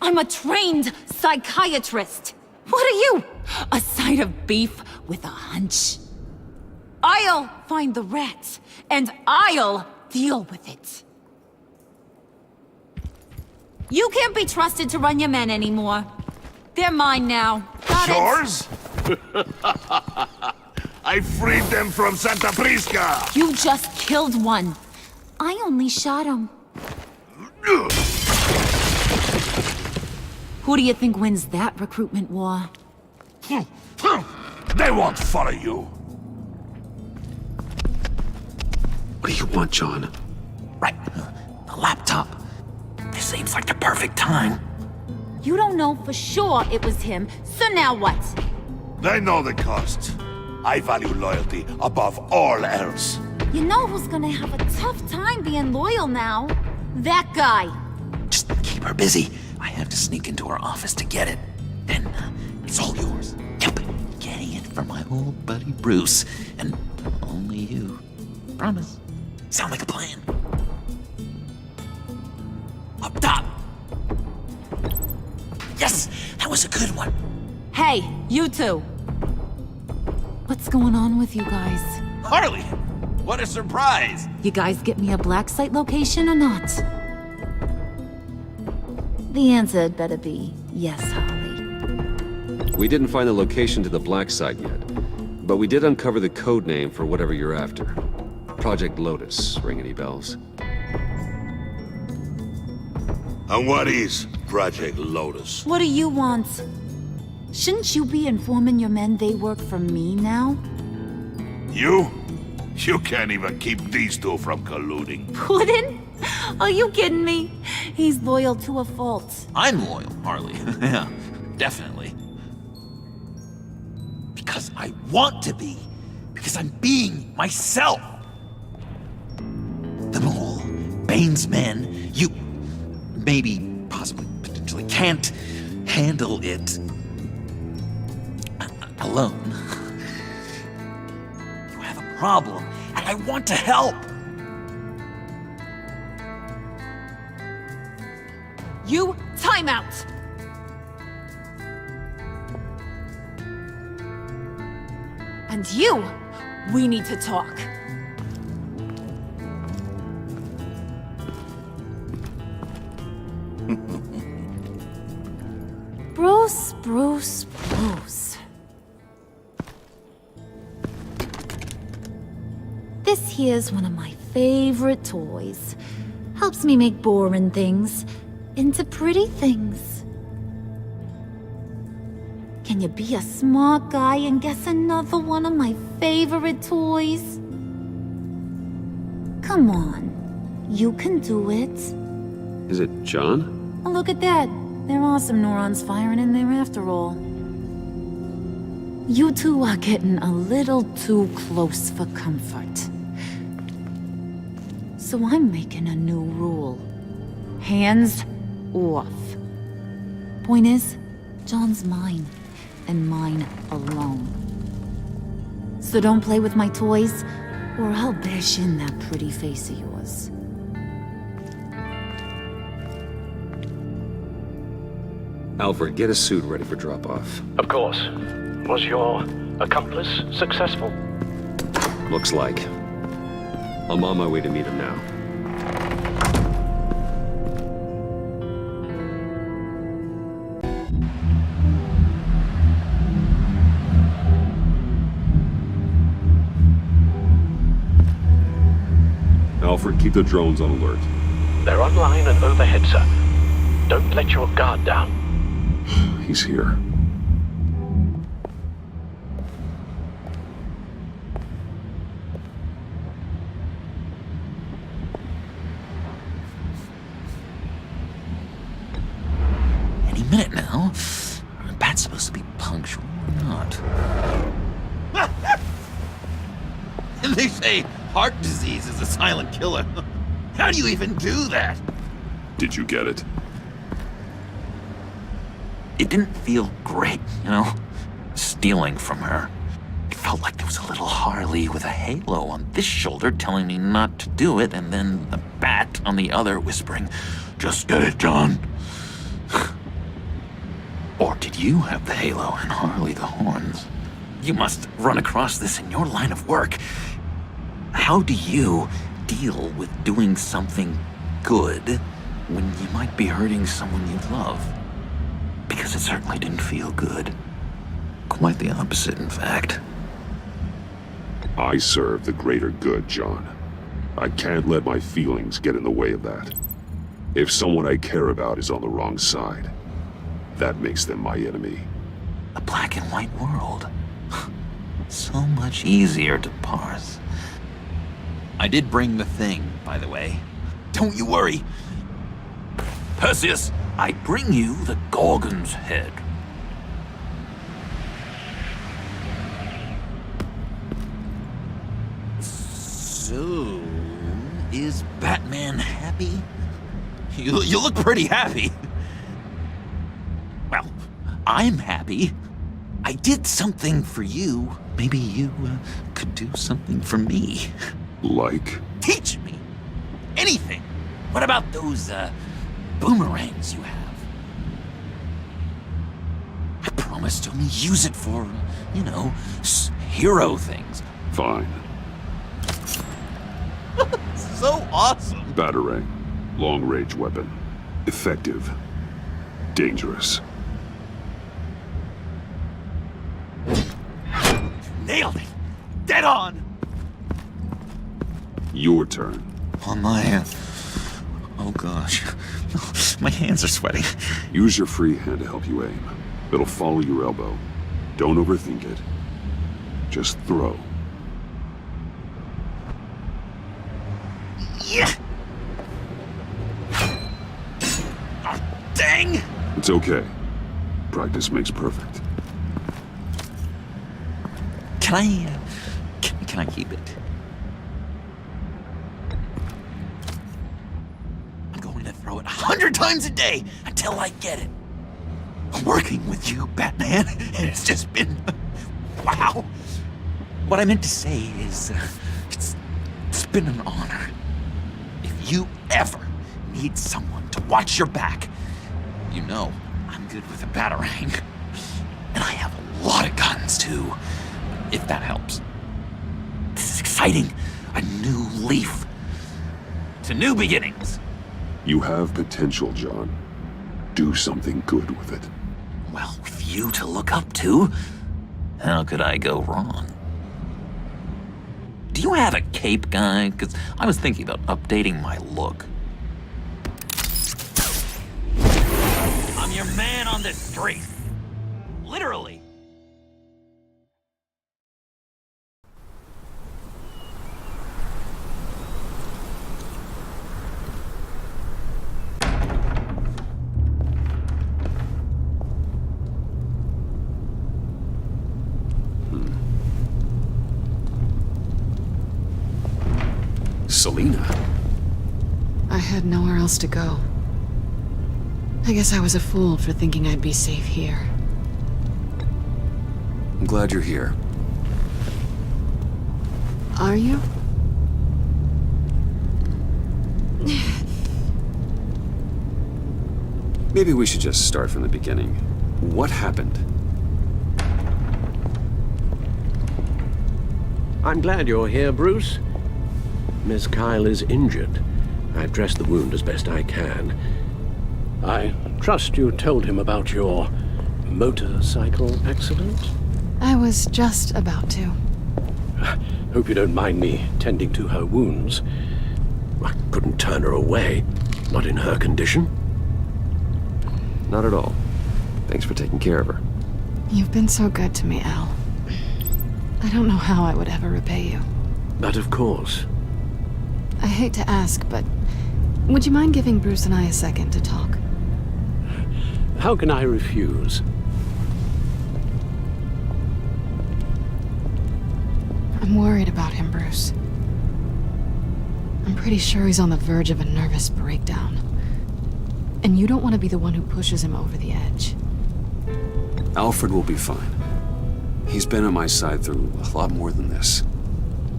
I'm a trained psychiatrist. What are you? A side of beef with a hunch? I'll find the rat, and I'll deal with it. You can't be trusted to run your men anymore. They're mine now. Got Yours? I freed them from Santa Prisca! You just killed one. I only shot him. Who do you think wins that recruitment war? They won't follow you. What do you want, John? Right. The laptop. This seems like the perfect time. You don't know for sure it was him, so now what? They know the cost. I value loyalty above all else. You know who's gonna have a tough time being loyal now? That guy. Just keep her busy. I have to sneak into her office to get it. Then it's all yours. Yep. Getting it from my old buddy Bruce. And only you. Promise. Sound like a plan. Up top. Yes! That was a good one. Hey, you two. What's going on with you guys? Harley! What a surprise! You guys get me a black site location or not? The answer had better be yes, Harley. We didn't find the location to the black site yet, but we did uncover the code name for whatever you're after. Project Lotus. Ring any bells? And what is Project Lotus? What do you want? Shouldn't you be informing your men they work for me now? You? You can't even keep these two from colluding. Puddin'? Are you kidding me? He's loyal to a fault. I'm loyal, Harley. Yeah, definitely. Because I want to be. because I'm being myself. The mole, Bane's men, you maybe, possibly, potentially can't handle it alone. You have a problem, and I want to help. You, time out! And you, we need to talk. Bruce. This here's one of my favorite toys. Helps me make boring things into pretty things. Can you be a smart guy and guess another one of my favorite toys? Come on, you can do it. Is it John? Oh, look at that. There are some neurons firing in there after all. You two are getting a little too close for comfort. So I'm making a new rule. Hands off. Point is, John's mine, and mine alone. So don't play with my toys, or I'll bash in that pretty face of yours. Alfred, get a suit ready for drop-off. Of course. Was your accomplice successful? Looks like. I'm on my way to meet him now. Alfred, keep the drones on alert. They're online and overhead, sir. Don't let your guard down. He's here. Any minute now. Bat's supposed to be punctual or not? They say heart disease is a silent killer. How do you even do that? Did you get it? It didn't feel great, you know? Stealing from her. It felt like there was a little Harley with a halo on this shoulder telling me not to do it, and then the bat on the other whispering, "Just get it, John." Or did you have the halo and Harley the horns? You must run across this in your line of work. How do you deal with doing something good when you might be hurting someone you love? Because it certainly didn't feel good. Quite the opposite, in fact. I serve the greater good, John. I can't let my feelings get in the way of that. If someone I care about is on the wrong side, that makes them my enemy. A black and white world. So much easier to parse. I did bring the thing, by the way. Don't you worry. Perseus, I bring you the Gorgon's head. So, is Batman happy? You look pretty happy. Well, I'm happy. I did something for you. Maybe you could do something for me. Like? Teach me. Anything. What about those, boomerangs you have? I promise to only use it for, you know, hero things. Fine. So awesome. Batarang. Long-range weapon. Effective. Dangerous. Nailed it. Dead on. Your turn. On my, oh gosh. My hands are sweating. Use your free hand to help you aim. It'll follow your elbow. Don't overthink it. Just throw. Yeah. Oh, dang. It's okay. Practice makes perfect. Can I Can I keep it? I'm going to throw it 100 times a day until I get it. Working with you, Batman, it's just been... wow. What I meant to say is, it's been an honor. If you ever need someone to watch your back, you know I'm good with a batarang. And I have a lot of guns, too, if that helps. This is exciting. A new leaf. To new beginnings. You have potential, John. Do something good with it. Well, with you to look up to, how could I go wrong? Do you have a cape, guy? Because I was thinking about updating my look. I'm your man on the street. Literally. Selina? I had nowhere else to go. I guess I was a fool for thinking I'd be safe here. I'm glad you're here. Are you? Maybe we should just start from the beginning. What happened? I'm glad you're here, Bruce. Miss Kyle is injured. I've dressed the wound as best I can. I trust you told him about your motorcycle accident? I was just about to. Hope you don't mind me tending to her wounds. I couldn't turn her away, not in her condition. Not at all. Thanks for taking care of her. You've been so good to me, Al. I don't know how I would ever repay you. But of course. I hate to ask, but would you mind giving Bruce and I a second to talk? How can I refuse? I'm worried about him, Bruce. I'm pretty sure he's on the verge of a nervous breakdown. And you don't want to be the one who pushes him over the edge. Alfred will be fine. He's been on my side through a lot more than this.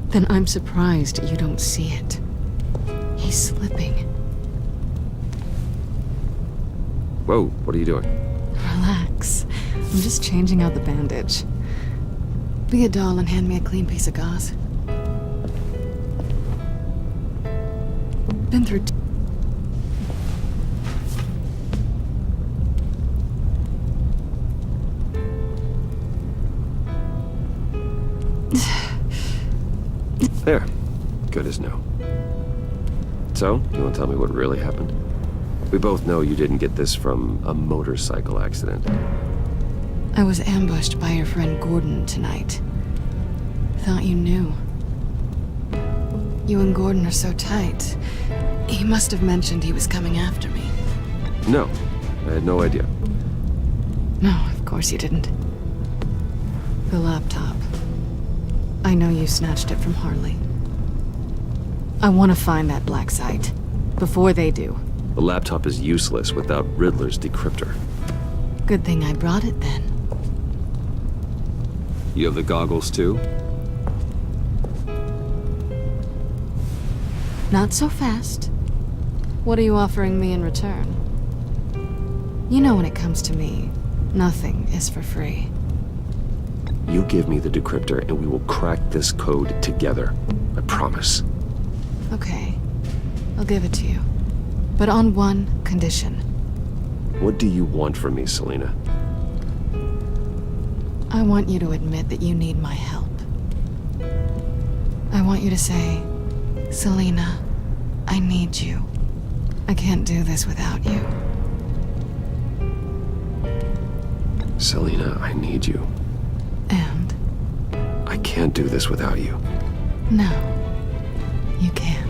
Then I'm surprised you don't see it. He's slipping. Whoa, what are you doing? Relax. I'm just changing out the bandage. Be a doll and hand me a clean piece of gauze. Been through There. Good as new. So, do you want to tell me what really happened? We both know you didn't get this from a motorcycle accident. I was ambushed by your friend Gordon tonight. Thought you knew. You and Gordon are so tight. He must have mentioned he was coming after me. No, I had no idea. No, of course you didn't. The laptop. I know you snatched it from Harley. I want to find that black site. Before they do. The laptop is useless without Riddler's decryptor. Good thing I brought it then. You have the goggles too? Not so fast. What are you offering me in return? You know when it comes to me, nothing is for free. You give me the decryptor and we will crack this code together. I promise. Okay. I'll give it to you. But on one condition. What do you want from me, Selina? I want you to admit that you need my help. I want you to say, Selina, I need you. I can't do this without you. Selina, I need you. And? I can't do this without you. No, you can't.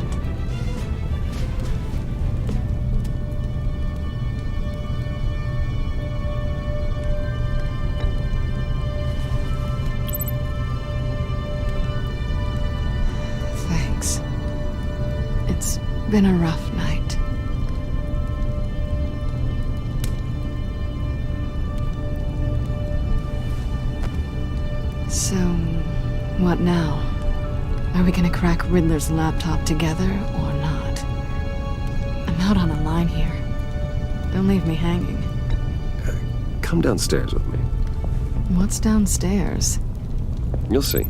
Been a rough night. So, what now? Are we gonna crack Riddler's laptop together or not? I'm out on a line here. Don't leave me hanging. Come downstairs with me. What's downstairs? You'll see.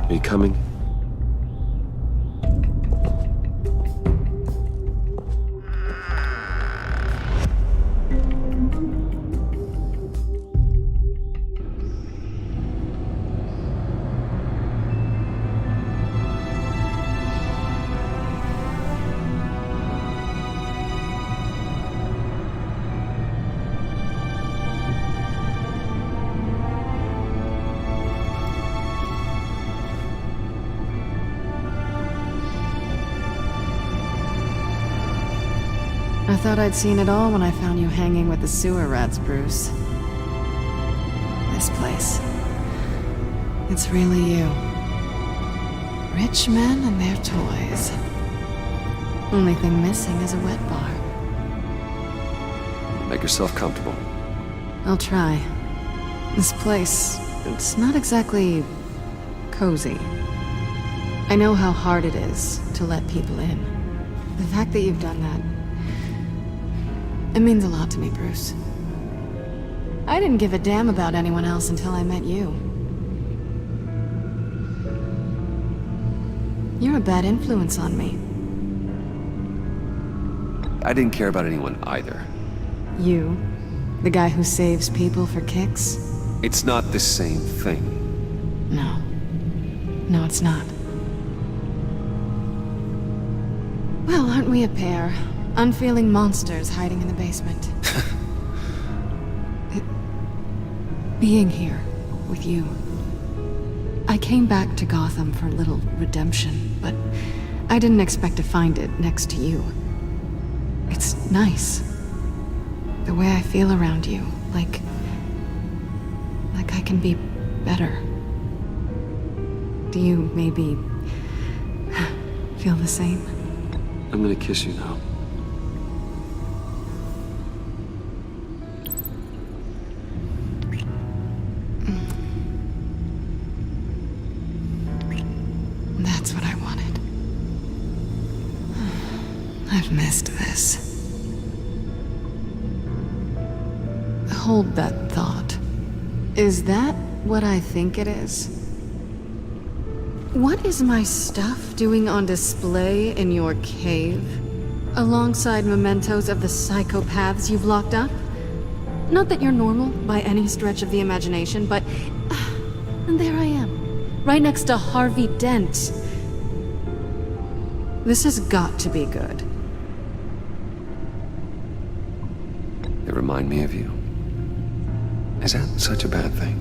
Are you coming? I thought I'd seen it all when I found you hanging with the sewer rats, Bruce. This place. It's really you. Rich men and their toys. Only thing missing is a wet bar. Make yourself comfortable. I'll try. This place, it's not exactly cozy. I know how hard it is to let people in. The fact that you've done that, it means a lot to me, Bruce. I didn't give a damn about anyone else until I met you. You're a bad influence on me. I didn't care about anyone either. You? The guy who saves people for kicks? It's not the same thing. No. No, it's not. Well, aren't we a pair? Unfeeling monsters hiding in the basement. Being here with you. I came back to Gotham for a little redemption, but I didn't expect to find it next to you. It's nice. The way I feel around you, like I can be better. Do you maybe feel the same? I'm gonna kiss you now. That's what I wanted. I've missed this. Hold that thought. Is that what I think it is? What is my stuff doing on display in your cave? Alongside mementos of the psychopaths you've locked up? Not that you're normal by any stretch of the imagination, but... and there I am, right next to Harvey Dent. This has got to be good. They remind me of you. Is that such a bad thing?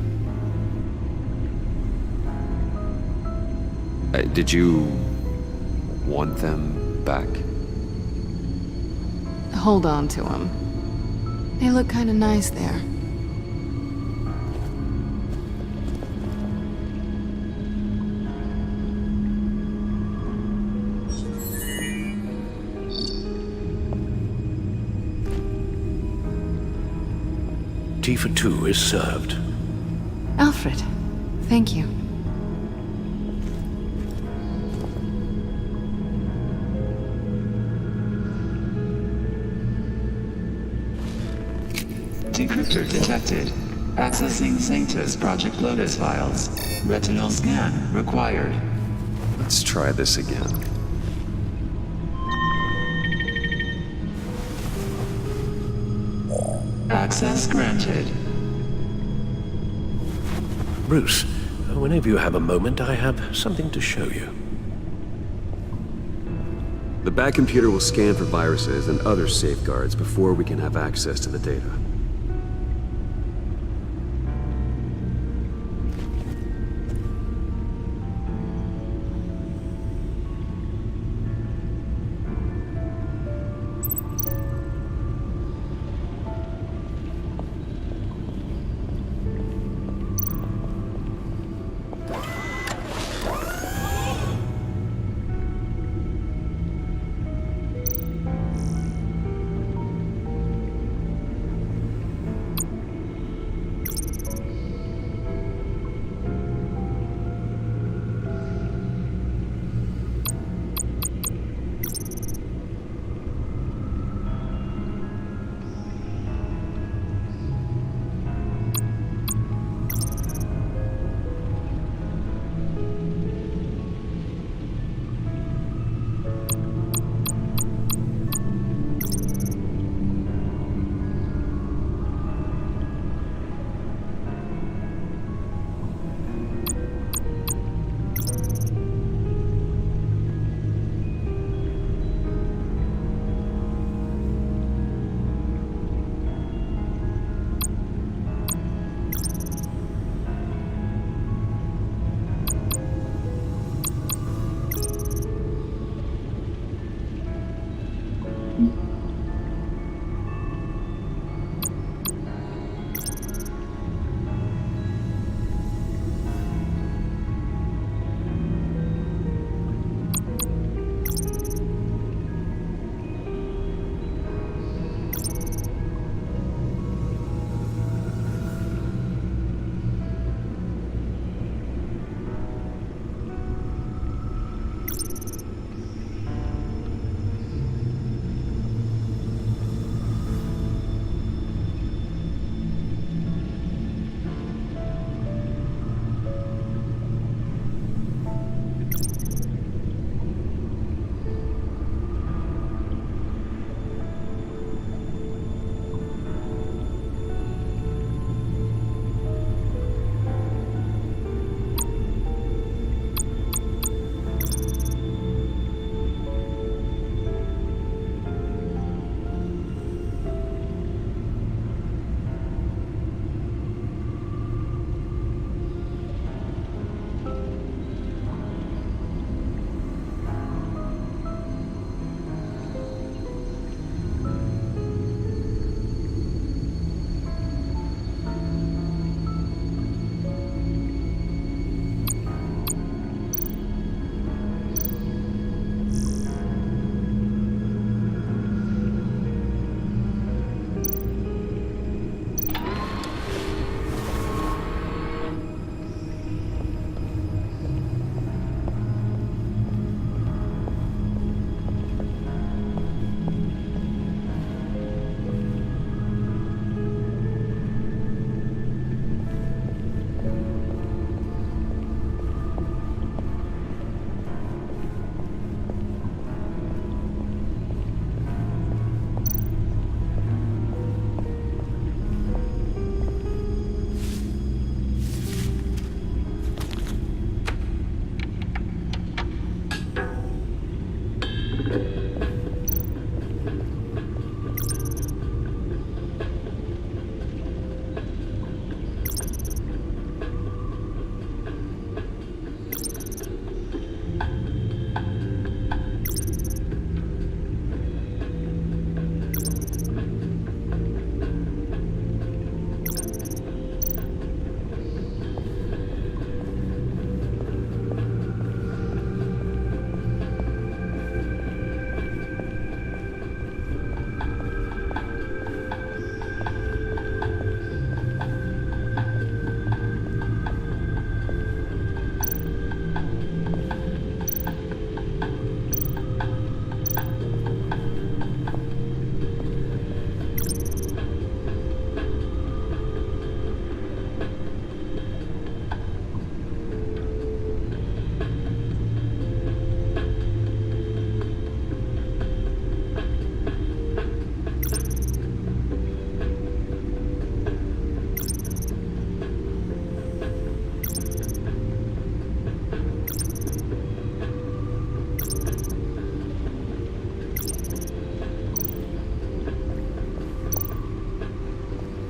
Did you want them back? Hold on to them. They look kind of nice there. Tea for two is served. Alfred, thank you. Decryptor detected. Accessing Sanctus Project Lotus files. Retinal scan required. Let's try this again. Access granted. Bruce, whenever you have a moment, I have something to show you. The back computer will scan for viruses and other safeguards before we can have access to the data.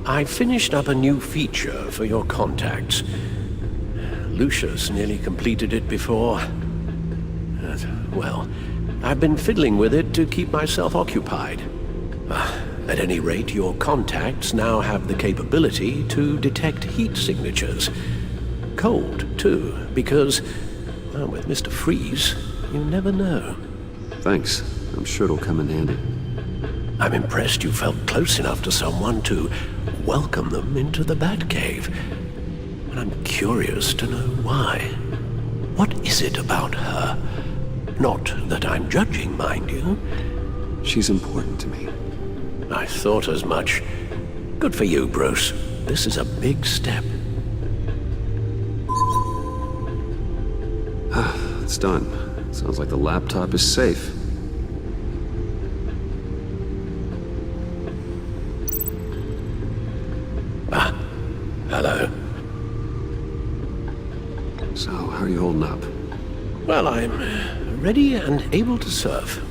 I finished up a new feature for your contacts. Lucius nearly completed it before. Well, I've been fiddling with it to keep myself occupied. At any rate, your contacts now have the capability to detect heat signatures. Cold, too, because, well, with Mr. Freeze, you never know. Thanks. I'm sure it'll come in handy. I'm impressed you felt close enough to someone to welcome them into the Batcave. And I'm curious to know why. What is it about her? Not that I'm judging, mind you. She's important to me. I thought as much. Good for you, Bruce. This is a big step. It's done. Sounds like the laptop is safe. Hello. So, how are you holding up? Well, I'm ready and able to serve.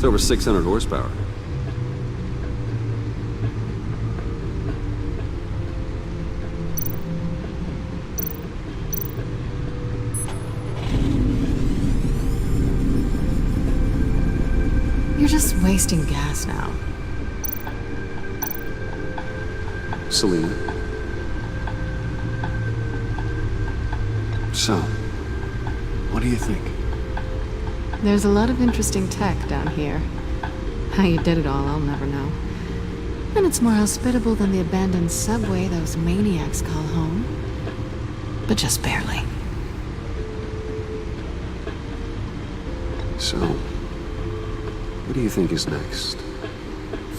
over 600 horsepower. You're just wasting gas now. Selena. So, what do you think? There's a lot of interesting tech down here. How you did it all, I'll never know. And it's more hospitable than the abandoned subway those maniacs call home. But just barely. So, what do you think is next?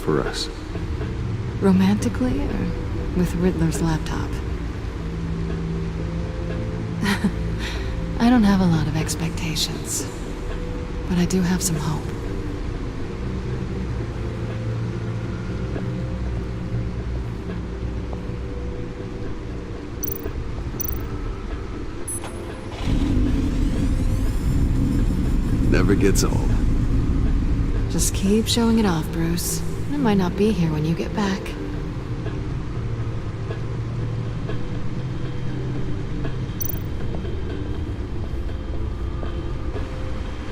For us? Romantically, or with Riddler's laptop? I don't have a lot of expectations, but I do have some hope. Never gets old. Just keep showing it off, Bruce. I might not be here when you get back.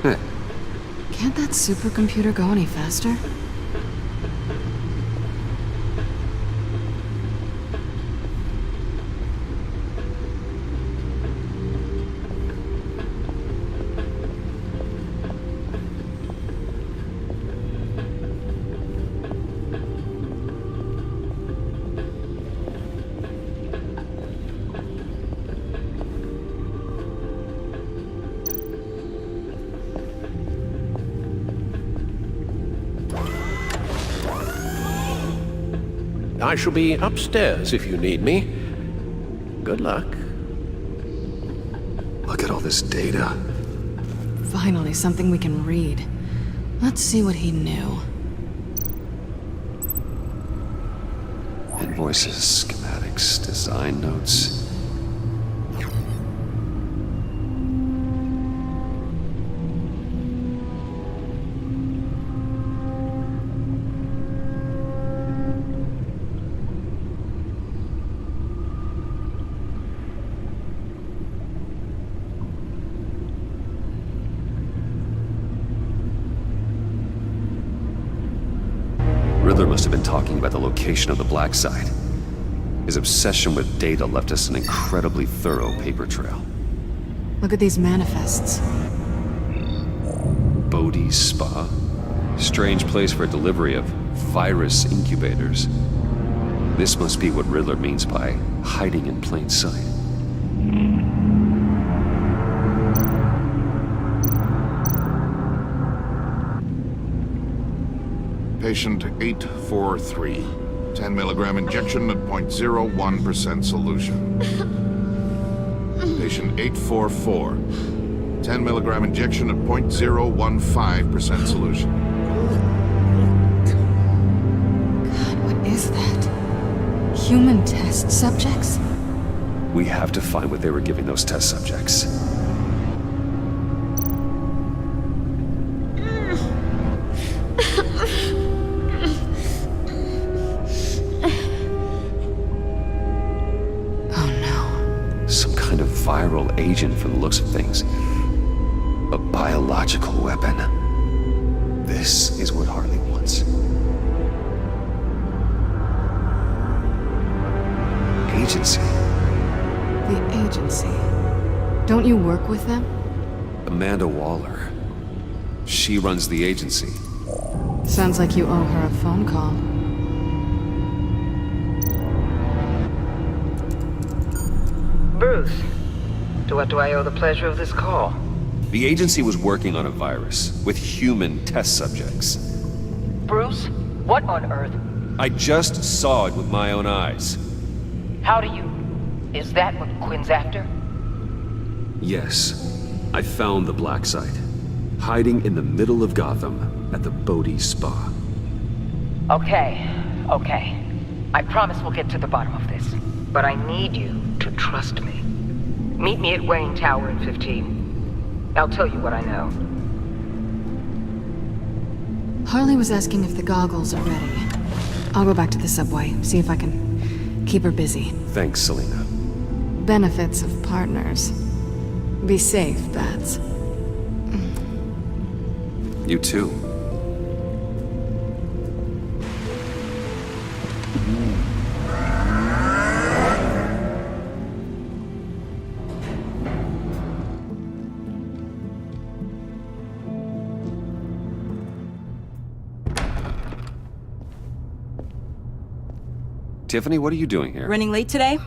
Hey. Can't that supercomputer go any faster? I shall be upstairs if you need me. Good luck. Look at all this data. Finally, something we can read. Let's see what he knew. Invoices, schematics, design notes. Riddler must have been talking about the location of the Black Site. His obsession with data left us an incredibly thorough paper trail. Look at these manifests. Bodhi's Spa? Strange place for a delivery of virus incubators. This must be what Riddler means by hiding in plain sight. Patient 843. 10 milligram injection at 0.01% solution. Patient 844. 10 milligram injection at 0.015% solution. God, what is that? Human test subjects? We have to find what they were giving those test subjects. Viral agent from the looks of things. A biological weapon. This is what Harley wants. Agency. The agency. Don't you work with them? Amanda Waller. She runs the agency. Sounds like you owe her a phone call. Bruce. To what do I owe the pleasure of this call? The agency was working on a virus with human test subjects. Bruce? What on earth? I just saw it with my own eyes. How do you... Is that what Quinn's after? Yes. I found the Black Site. Hiding in the middle of Gotham at the Bodhi Spa. Okay. I promise we'll get to the bottom of this. But I need you to trust me. Meet me at Wayne Tower in 15. I'll tell you what I know. Harley was asking if the goggles are ready. I'll go back to the subway, see if I can keep her busy. Thanks, Selena. Benefits of partners. Be safe, Bats. You too. Tiffany, what are you doing here? Running late today?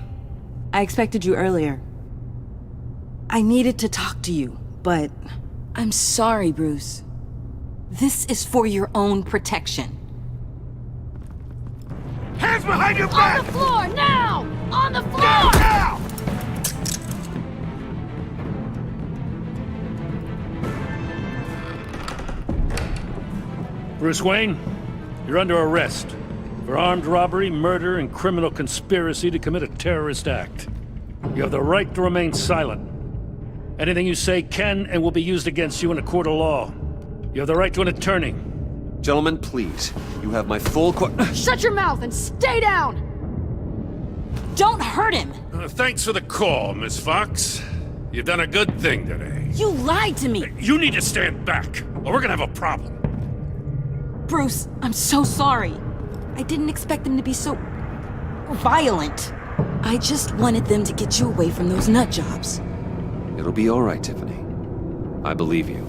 I expected you earlier. I needed to talk to you, but I'm sorry, Bruce. This is for your own protection. Hands behind your back! On the floor, now! On the floor! Now! Bruce Wayne, you're under arrest for armed robbery, murder, and criminal conspiracy to commit a terrorist act. You have the right to remain silent. Anything you say can and will be used against you in a court of law. You have the right to an attorney. Gentlemen, please. You have my full Shut your mouth and stay down! Don't hurt him! Thanks for the call, Miss Fox. You've done a good thing today. You lied to me! You need to stand back, or we're gonna have a problem. Bruce, I'm so sorry. I didn't expect them to be so violent. I just wanted them to get you away from those nut jobs. It'll be all right, Tiffany. I believe you.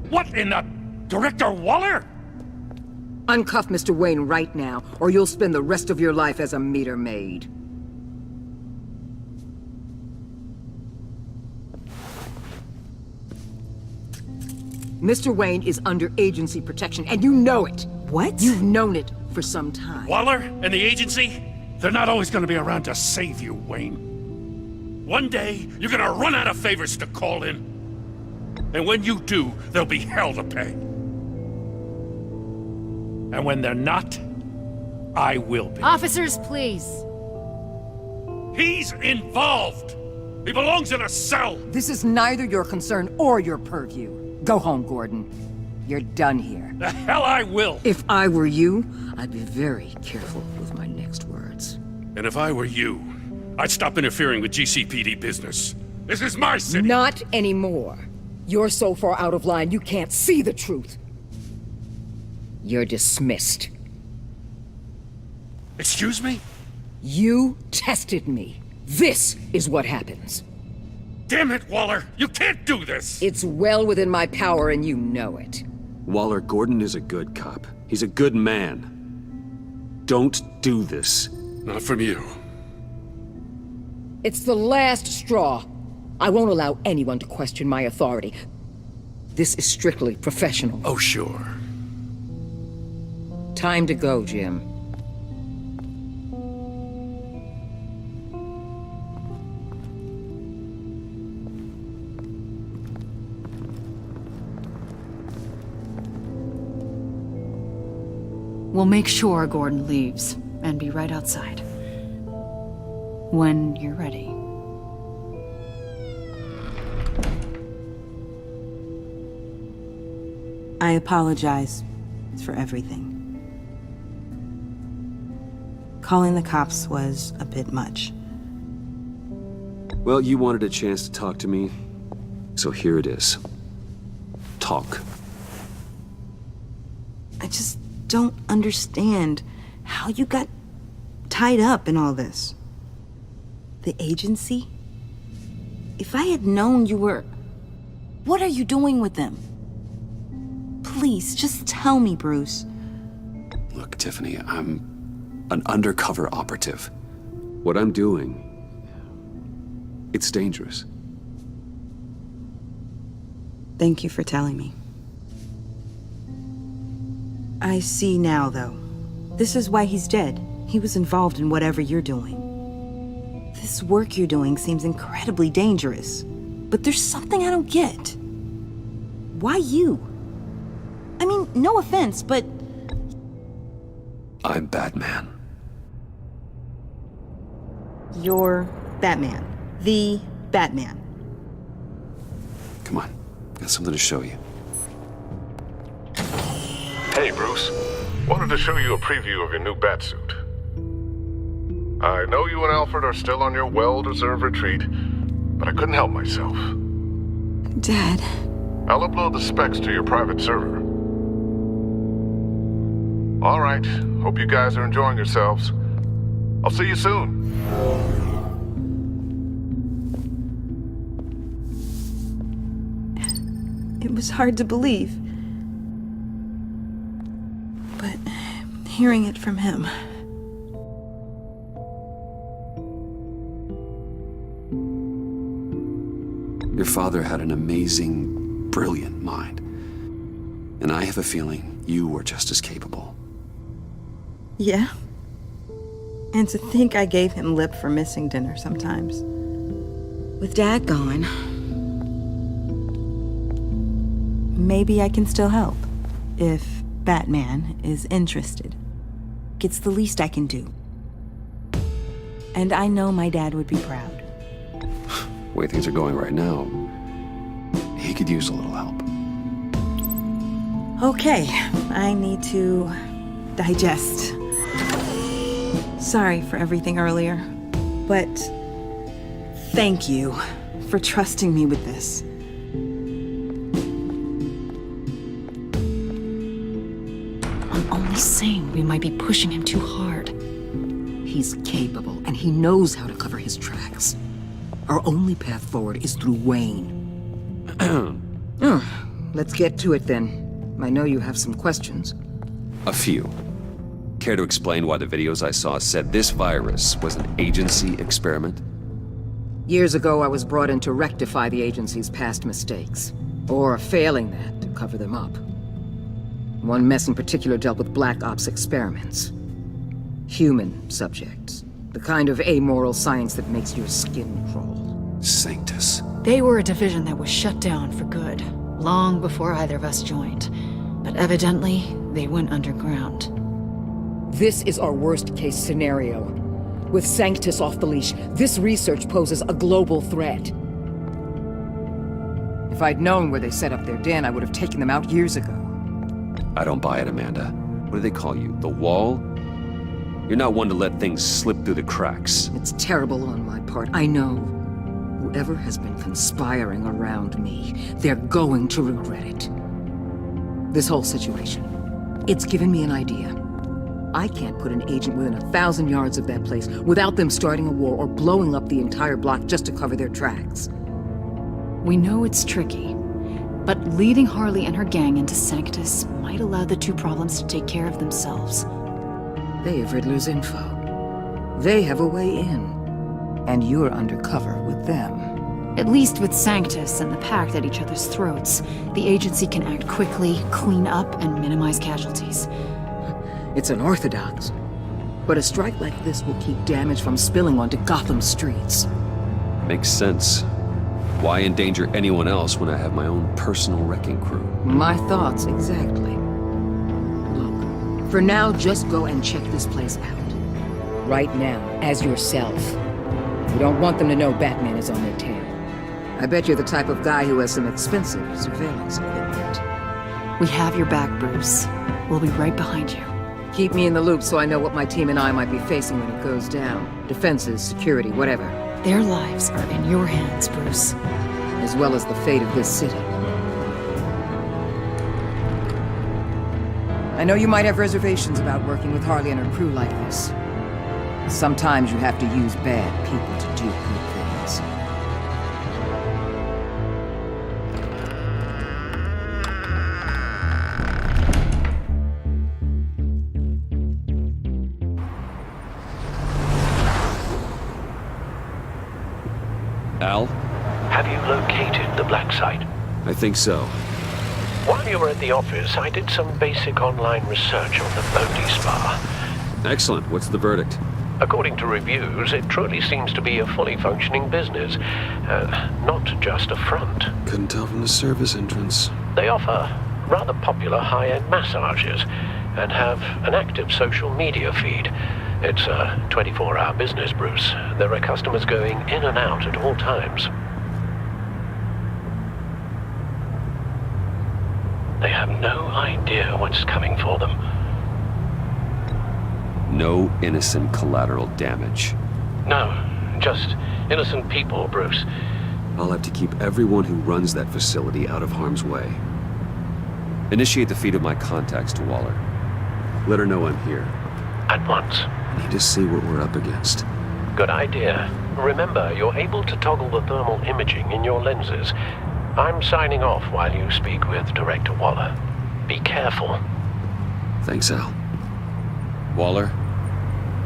What in the... Director Waller? Uncuff Mr. Wayne right now, or you'll spend the rest of your life as a meter maid. Mr. Wayne is under agency protection, and you know it. What? You've known it for some time. Waller and the agency? They're not always gonna be around to save you, Wayne. One day, you're gonna run out of favors to call in. And when you do, there'll be hell to pay. And when they're not, I will be. Officers, please. He's involved! He belongs in a cell! This is neither your concern or your purview. Go home, Gordon. You're done here. The hell I will! If I were you, I'd be very careful with my next words. And if I were you, I'd stop interfering with GCPD business. This is my city! Not anymore. You're so far out of line, you can't see the truth. You're dismissed. Excuse me? You tested me. This is what happens. Damn it, Waller! You can't do this! It's well within my power, and you know it. Waller, Gordon is a good cop. He's a good man. Don't do this. Not from you. It's the last straw. I won't allow anyone to question my authority. This is strictly professional. Oh, sure. Time to go, Jim. We'll make sure Gordon leaves, and be right outside. When you're ready. I apologize for everything. Calling the cops was a bit much. Well, you wanted a chance to talk to me, so here it is. Talk. I just don't understand how you got tied up in all this. The agency? If I had known you were... What are you doing with them? Please, just tell me, Bruce. Look, Tiffany, I'm an undercover operative. What I'm doing, it's dangerous. Thank you for telling me. I see now, though. This is why he's dead. He was involved in whatever you're doing. This work you're doing seems incredibly dangerous. But there's something I don't get. Why you? I mean, no offense, but... I'm Batman. You're Batman. The Batman. Come on. Got something to show you. Hey, Bruce. Wanted to show you a preview of your new batsuit. I know you and Alfred are still on your well-deserved retreat, but I couldn't help myself. Dad. I'll upload the specs to your private server. All right. Hope you guys are enjoying yourselves. I'll see you soon. It was hard to believe. But hearing it from him... Your father had an amazing, brilliant mind. And I have a feeling you were just as capable. Yeah? And to think I gave him lip for missing dinner sometimes. With Dad gone, maybe I can still help. If Batman is interested. It's the least I can do. And I know my dad would be proud. The way things are going right now, he could use a little help. Okay, I need to digest. Sorry for everything earlier, but thank you for trusting me with this. I'm only saying we might be pushing him too hard. He's capable, and he knows how to cover his tracks. Our only path forward is through Wayne. Let's get to it then. I know you have some questions. A few. Care to explain why the videos I saw said this virus was an agency experiment? Years ago, I was brought in to rectify the agency's past mistakes. Or failing that, to cover them up. One mess in particular dealt with Black Ops experiments. Human subjects. The kind of amoral science that makes your skin crawl. Sanctus. They were a division that was shut down for good, long before either of us joined. But evidently, they went underground. This is our worst-case scenario. With Sanctus off the leash, this research poses a global threat. If I'd known where they set up their den, I would have taken them out years ago. I don't buy it, Amanda. What do they call you? The Wall? You're not one to let things slip through the cracks. It's terrible on my part, I know. Whoever has been conspiring around me, they're going to regret it. This whole situation, it's given me an idea. I can't put an agent within 1,000 yards of that place without them starting a war or blowing up the entire block just to cover their tracks. We know it's tricky, but leading Harley and her gang into Sanctus might allow the two problems to take care of themselves. They have Riddler's info. They have a way in. And you're undercover with them. At least with Sanctus and the Pact at each other's throats, the agency can act quickly, clean up, and minimize casualties. It's unorthodox, but a strike like this will keep damage from spilling onto Gotham streets. Makes sense. Why endanger anyone else when I have my own personal wrecking crew? My thoughts, exactly. Look, for now, just go and check this place out. Right now, as yourself. We don't want them to know Batman is on their tail. I bet you're the type of guy who has some expensive surveillance equipment. We have your back, Bruce. We'll be right behind you. Keep me in the loop so I know what my team and I might be facing when it goes down. Defenses, security, whatever. Their lives are in your hands, Bruce. As well as the fate of this city. I know you might have reservations about working with Harley and her crew like this. Sometimes you have to use bad people to do good things. Al? Have you located the black site? I think so. While you were at the office, I did some basic online research on the Bodhi Spa. Excellent. What's the verdict? According to reviews, it truly seems to be a fully functioning business, not just a front. Couldn't tell from the service entrance. They offer rather popular high-end massages and have an active social media feed. It's a 24-hour business, Bruce. There are customers going in and out at all times. They have no idea what's coming for them. No innocent collateral damage. No, just innocent people, Bruce. I'll have to keep everyone who runs that facility out of harm's way. Initiate the feed of my contacts to Waller. Let her know I'm here. At once. I need to see what we're up against. Good idea. Remember, you're able to toggle the thermal imaging in your lenses. I'm signing off while you speak with Director Waller. Be careful. Thanks, Al. Waller?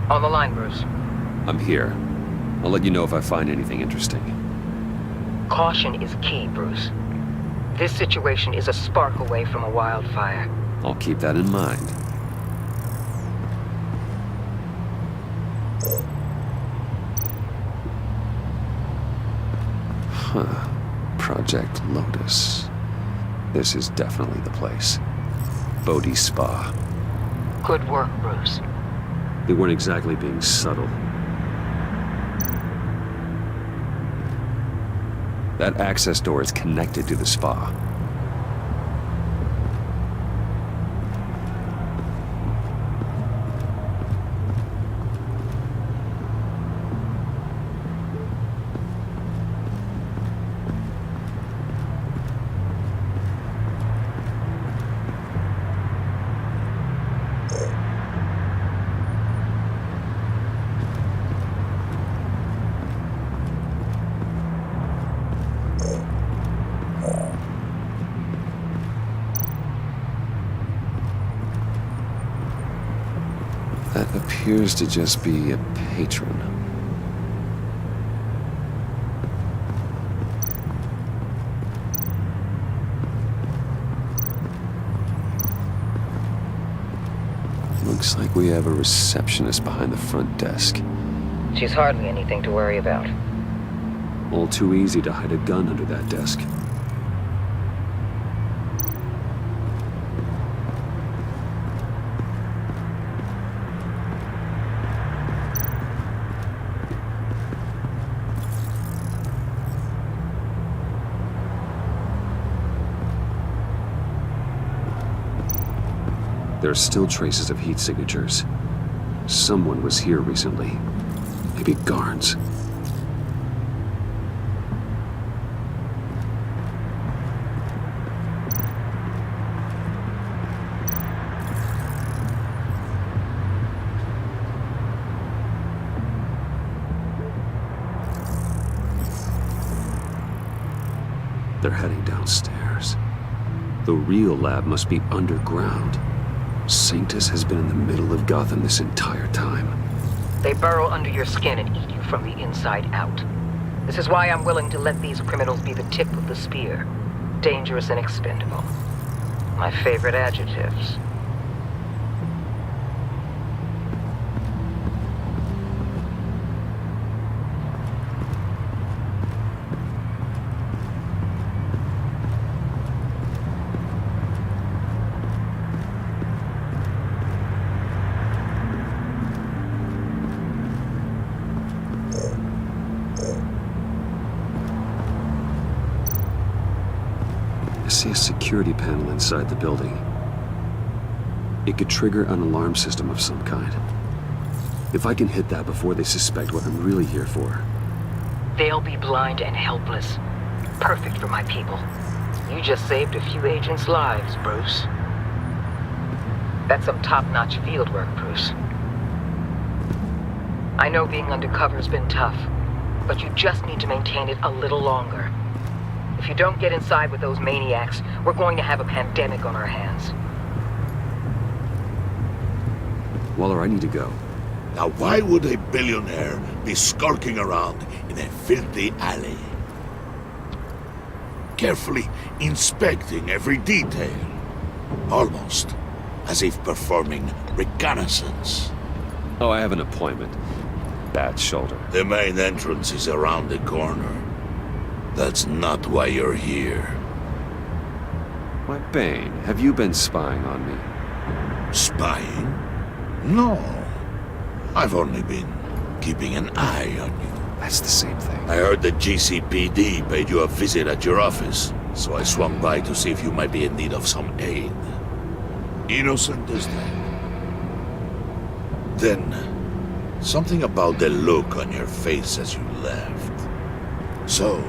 On the line, Bruce. I'm here. I'll let you know if I find anything interesting. Caution is key, Bruce. This situation is a spark away from a wildfire. I'll keep that in mind. Huh. Project Lotus. This is definitely the place. Bodhi Spa. Good work, Bruce. They weren't exactly being subtle. That access door is connected to the spa. That appears to just be a patron. Looks like we have a receptionist behind the front desk. She's hardly anything to worry about. All too easy to hide a gun under that desk. There are still traces of heat signatures. Someone was here recently. Maybe Garns. They're heading downstairs. The real lab must be underground. Sanctus has been in the middle of Gotham this entire time. They burrow under your skin and eat you from the inside out. This is why I'm willing to let these criminals be the tip of the spear. Dangerous and expendable. My favorite adjectives. I see a security panel inside the building. It could trigger an alarm system of some kind. If I can hit that before they suspect what I'm really here for. They'll be blind and helpless. Perfect for my people. You just saved a few agents' lives, Bruce. That's some top-notch field work, Bruce. I know being undercover's been tough, but you just need to maintain it a little longer. If you don't get inside with those maniacs, we're going to have a pandemic on our hands. Waller, I need to go. Now why would a billionaire be skulking around in a filthy alley? Carefully inspecting every detail. Almost as if performing reconnaissance. Oh, I have an appointment. Bad shoulder. The main entrance is around the corner. That's not why you're here. Why, Bane, have you been spying on me? Spying? No. I've only been keeping an eye on you. That's the same thing. I heard the GCPD paid you a visit at your office. so I swung by to see if you might be in need of some aid. Innocent as that. Then, something about the look on your face as you left. So,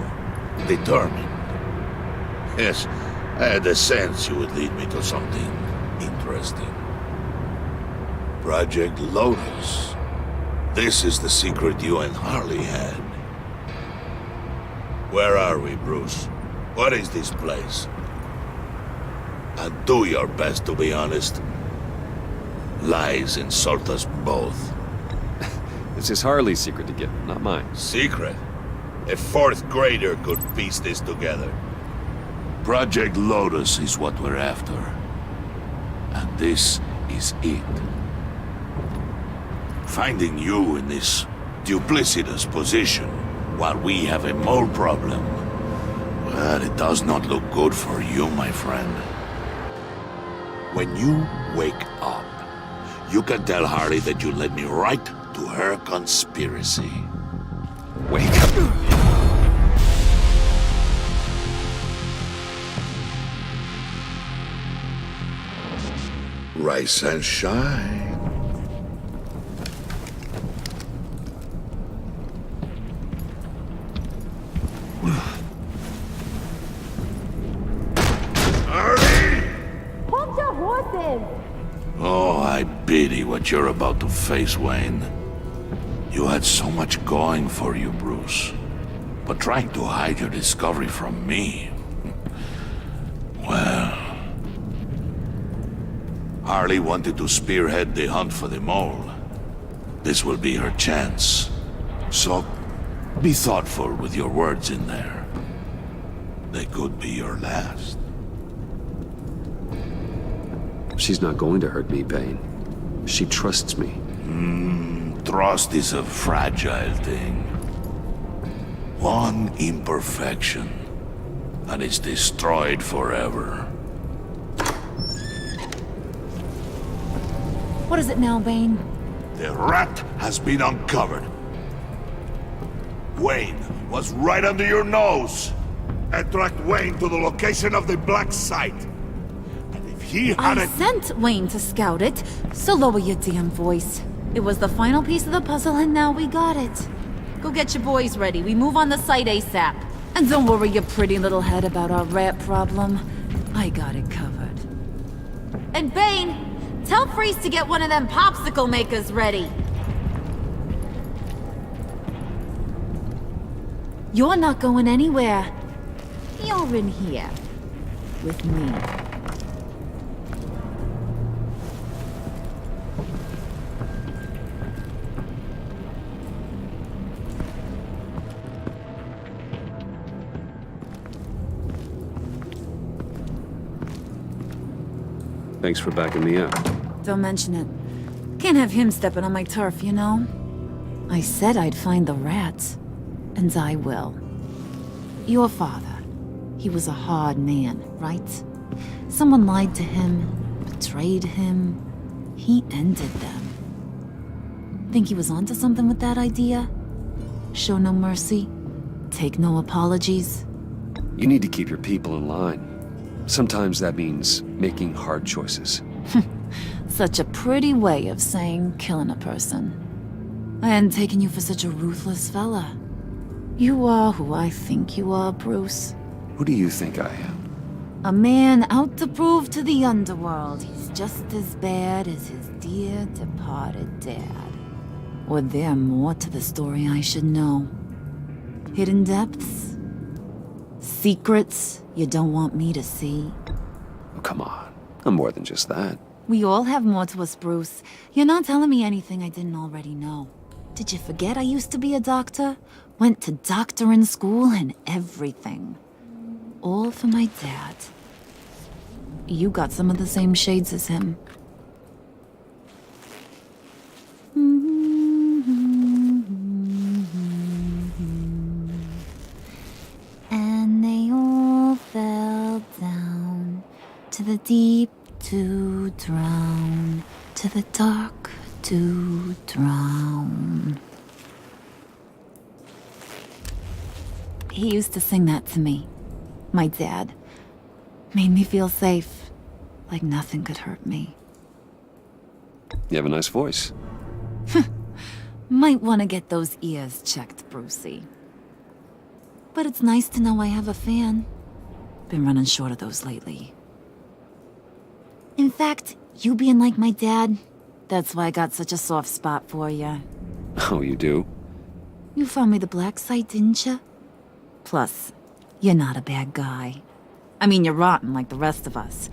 determined. Yes, I had a sense you would lead me to something interesting. Project Lotus. This is the secret you and Harley had. Where are we, Bruce? What is this place? And do your best to be honest. Lies insult us both. This is Harley's secret to give, not mine. Secret? A fourth grader could piece this together. Project Lotus is what we're after. And this is it. Finding you in this duplicitous position while we have a mole problem, well, it does not look good for you, my friend. When you wake up, you can tell Harley that you led me right to her conspiracy. Wake up. Rise and shine. Hold your horses! Oh, I pity what you're about to face, Wayne. You had so much going for you, Bruce. But trying to hide your discovery from me... Well... Harley wanted to spearhead the hunt for the mole. This will be her chance. So, be thoughtful with your words in there. They could be your last. She's not going to hurt me, Bane. She trusts me. Trust is a fragile thing. One imperfection, and it's destroyed forever. What is it now, Bane? The rat has been uncovered. Wayne was right under your nose. Attract Wayne to the location of the black site. And if he had I sent Wayne to scout it, so lower your damn voice. It was the final piece of the puzzle, and now we got it. Go get your boys ready. We move on the site ASAP. And don't worry your pretty little head about our rat problem. I got it covered. And Bane, tell Freeze to get one of them popsicle makers ready. You're not going anywhere. You're in here. With me. Thanks for backing me up. Don't mention it. Can't have him stepping on my turf, you know? I said I'd find the rats. And I will. Your father. He was a hard man, right? Someone lied to him, betrayed him. He ended them. Think he was onto something with that idea? Show no mercy? Take no apologies? You need to keep your people in line. Sometimes that means making hard choices. Such a pretty way of saying killing a person. I hadn't taken you for such a ruthless fella. You are who I think you are, Bruce. Who do you think I am? A man out to prove to the underworld he's just as bad as his dear departed dad. Or there more to the story I should know? Hidden depths? Secrets you don't want me to see? Oh, come on. I'm more than just that. We all have more to us, Bruce. You're not telling me anything I didn't already know. Did you forget I used to be a doctor? Went to doctoring school and everything. All for my dad. You got some of the same shades as him. And they all fell down to the deep to drown, to the dark to drown. He used to sing that to me. My dad made me feel safe, like nothing could hurt me. You have a nice voice. Might want to get those ears checked, Brucey. But it's nice to know I have a fan. Been running short of those lately. In fact, you being like my dad, that's why I got such a soft spot for you. Oh, you do? You found me the black site, didn't you? Plus, you're not a bad guy. I mean, you're rotten like the rest of us.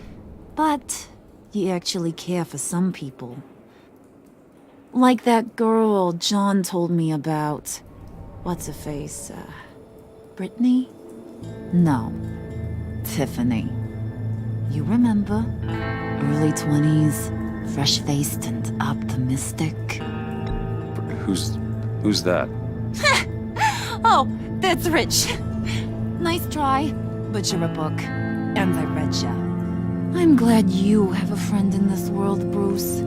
But you actually care for some people. Like that girl John told me about. What's her face? Brittany? No. Tiffany. You remember? Early 20s, fresh-faced and optimistic. Who's that? Oh, that's Rich. Nice try, but you're a book, and I read ya. I'm glad you have a friend in this world, Bruce.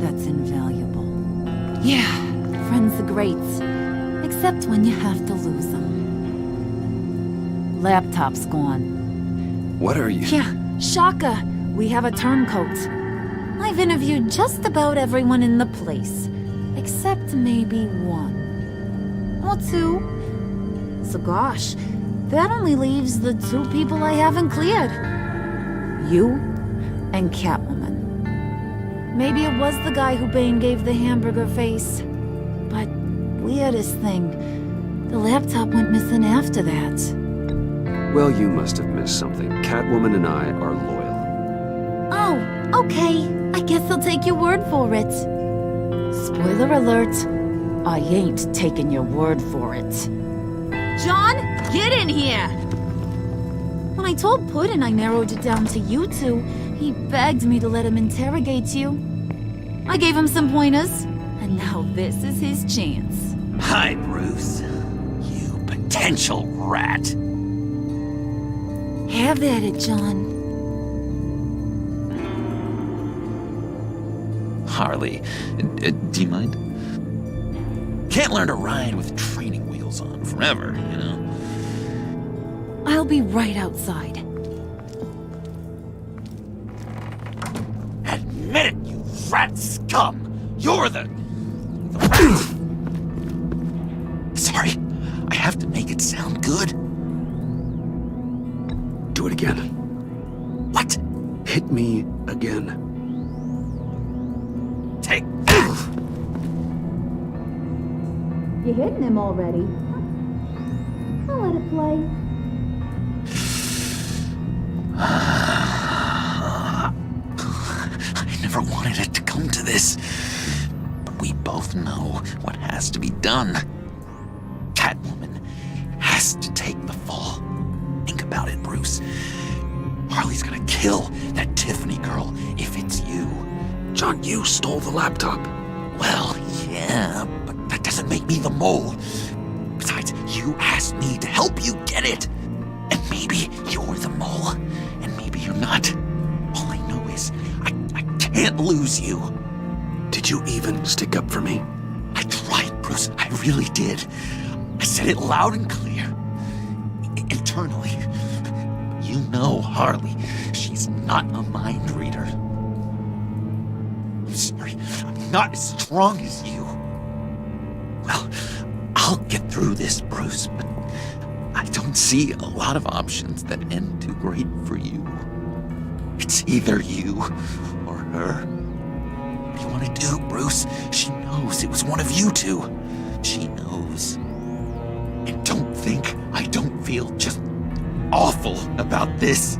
That's invaluable. Yeah, friends are great, except when you have to lose them. Laptop's gone. What are you? Yeah, shocker. We have a turncoat. I've interviewed just about everyone in the place, except maybe one. Or two. So gosh, that only leaves the two people I haven't cleared. You and Catwoman. Maybe it was the guy who Bane gave the hamburger face. But weirdest thing, the laptop went missing after that. Well, you must have missed something. Catwoman and I are loyal. Oh, okay. I guess I'll take your word for it. Spoiler alert, I ain't taking your word for it. John, get in here! When I told Puddin' I narrowed it down to you two, he begged me to let him interrogate you. I gave him some pointers, and now this is his chance. Hi, Bruce. You potential rat. Have at it, John. Harley, do you mind? Can't learn to ride with training wheels on forever, you know? I'll be right outside. Admit it, you rat scum! You're the rat! Sorry, I have to make it sound good. Do it again. What? Hit me again. Take You're hitting him already. I'll let it play. I never wanted it to come to this. But we both know what has to be done. Catwoman has to take the fall. Think about it, Bruce. Harley's gonna kill that Tiffany girl if it's you. John, you stole the laptop. Well, yeah, but that doesn't make me the mole. Besides, you asked me to help you get it. And maybe you're the mole, and maybe you're not. All I know is I can't lose you. Did you even stick up for me? I tried, Bruce. I really did. I said it loud and clear. Internally. You know Harley. She's not a mind reader. I'm sorry. I'm not as strong as you. Well, I'll get through this, Bruce, but I don't see a lot of options that end too great for you. It's either you or her. What do you want to do, Bruce? She knows it was one of you two. She knows. And don't think I don't feel just awful about this.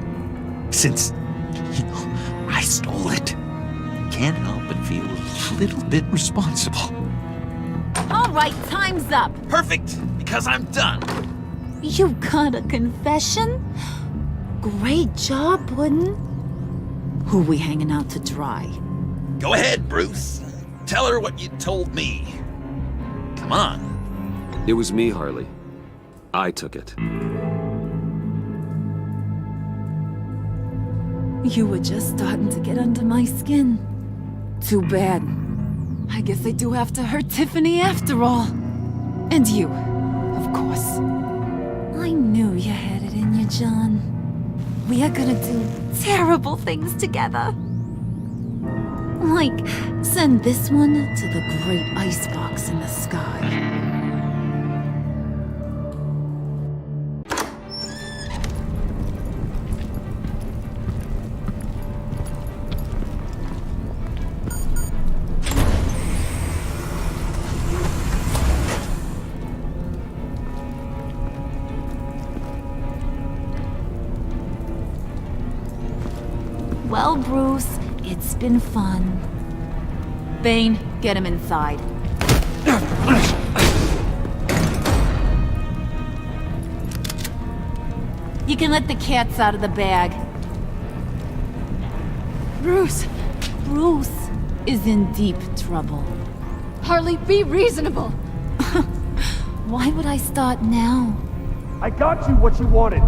Since, you know, I stole it. Can't help but feel a little bit responsible. All right, time's up. Perfect, because I'm done. You got a confession? Great job, Puddin'. Who we hanging out to dry? Go ahead, Bruce. Tell her what you told me. Come on. It was me, Harley. I took it. You were just starting to get under my skin. Too bad. I guess I do have to hurt Tiffany after all. And you, of course. I knew you had it in you, John. We are gonna do terrible things together. Like, send this one to the great icebox in the sky. Well, Bruce, it's been fun. Bane, get him inside. You can let the cats out of the bag. Bruce! Bruce is in deep trouble. Harley, be reasonable! Why would I start now? I got you what you wanted.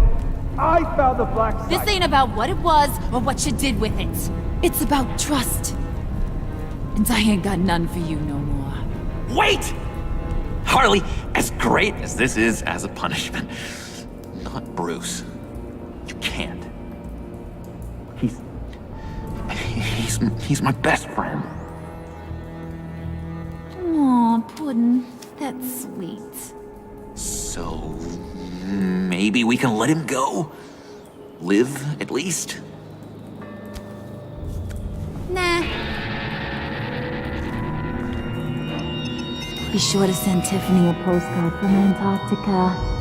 I found the black site. This ain't about what it was or what you did with it. It's about trust. And I ain't got none for you no more. Wait! Harley, as great as this is as a punishment, not Bruce. You can't. He's my best friend. Aw, Puddin', that's sweet. So maybe we can let him go? Live, at least? Nah. Be sure to send Tiffany a postcard from Antarctica.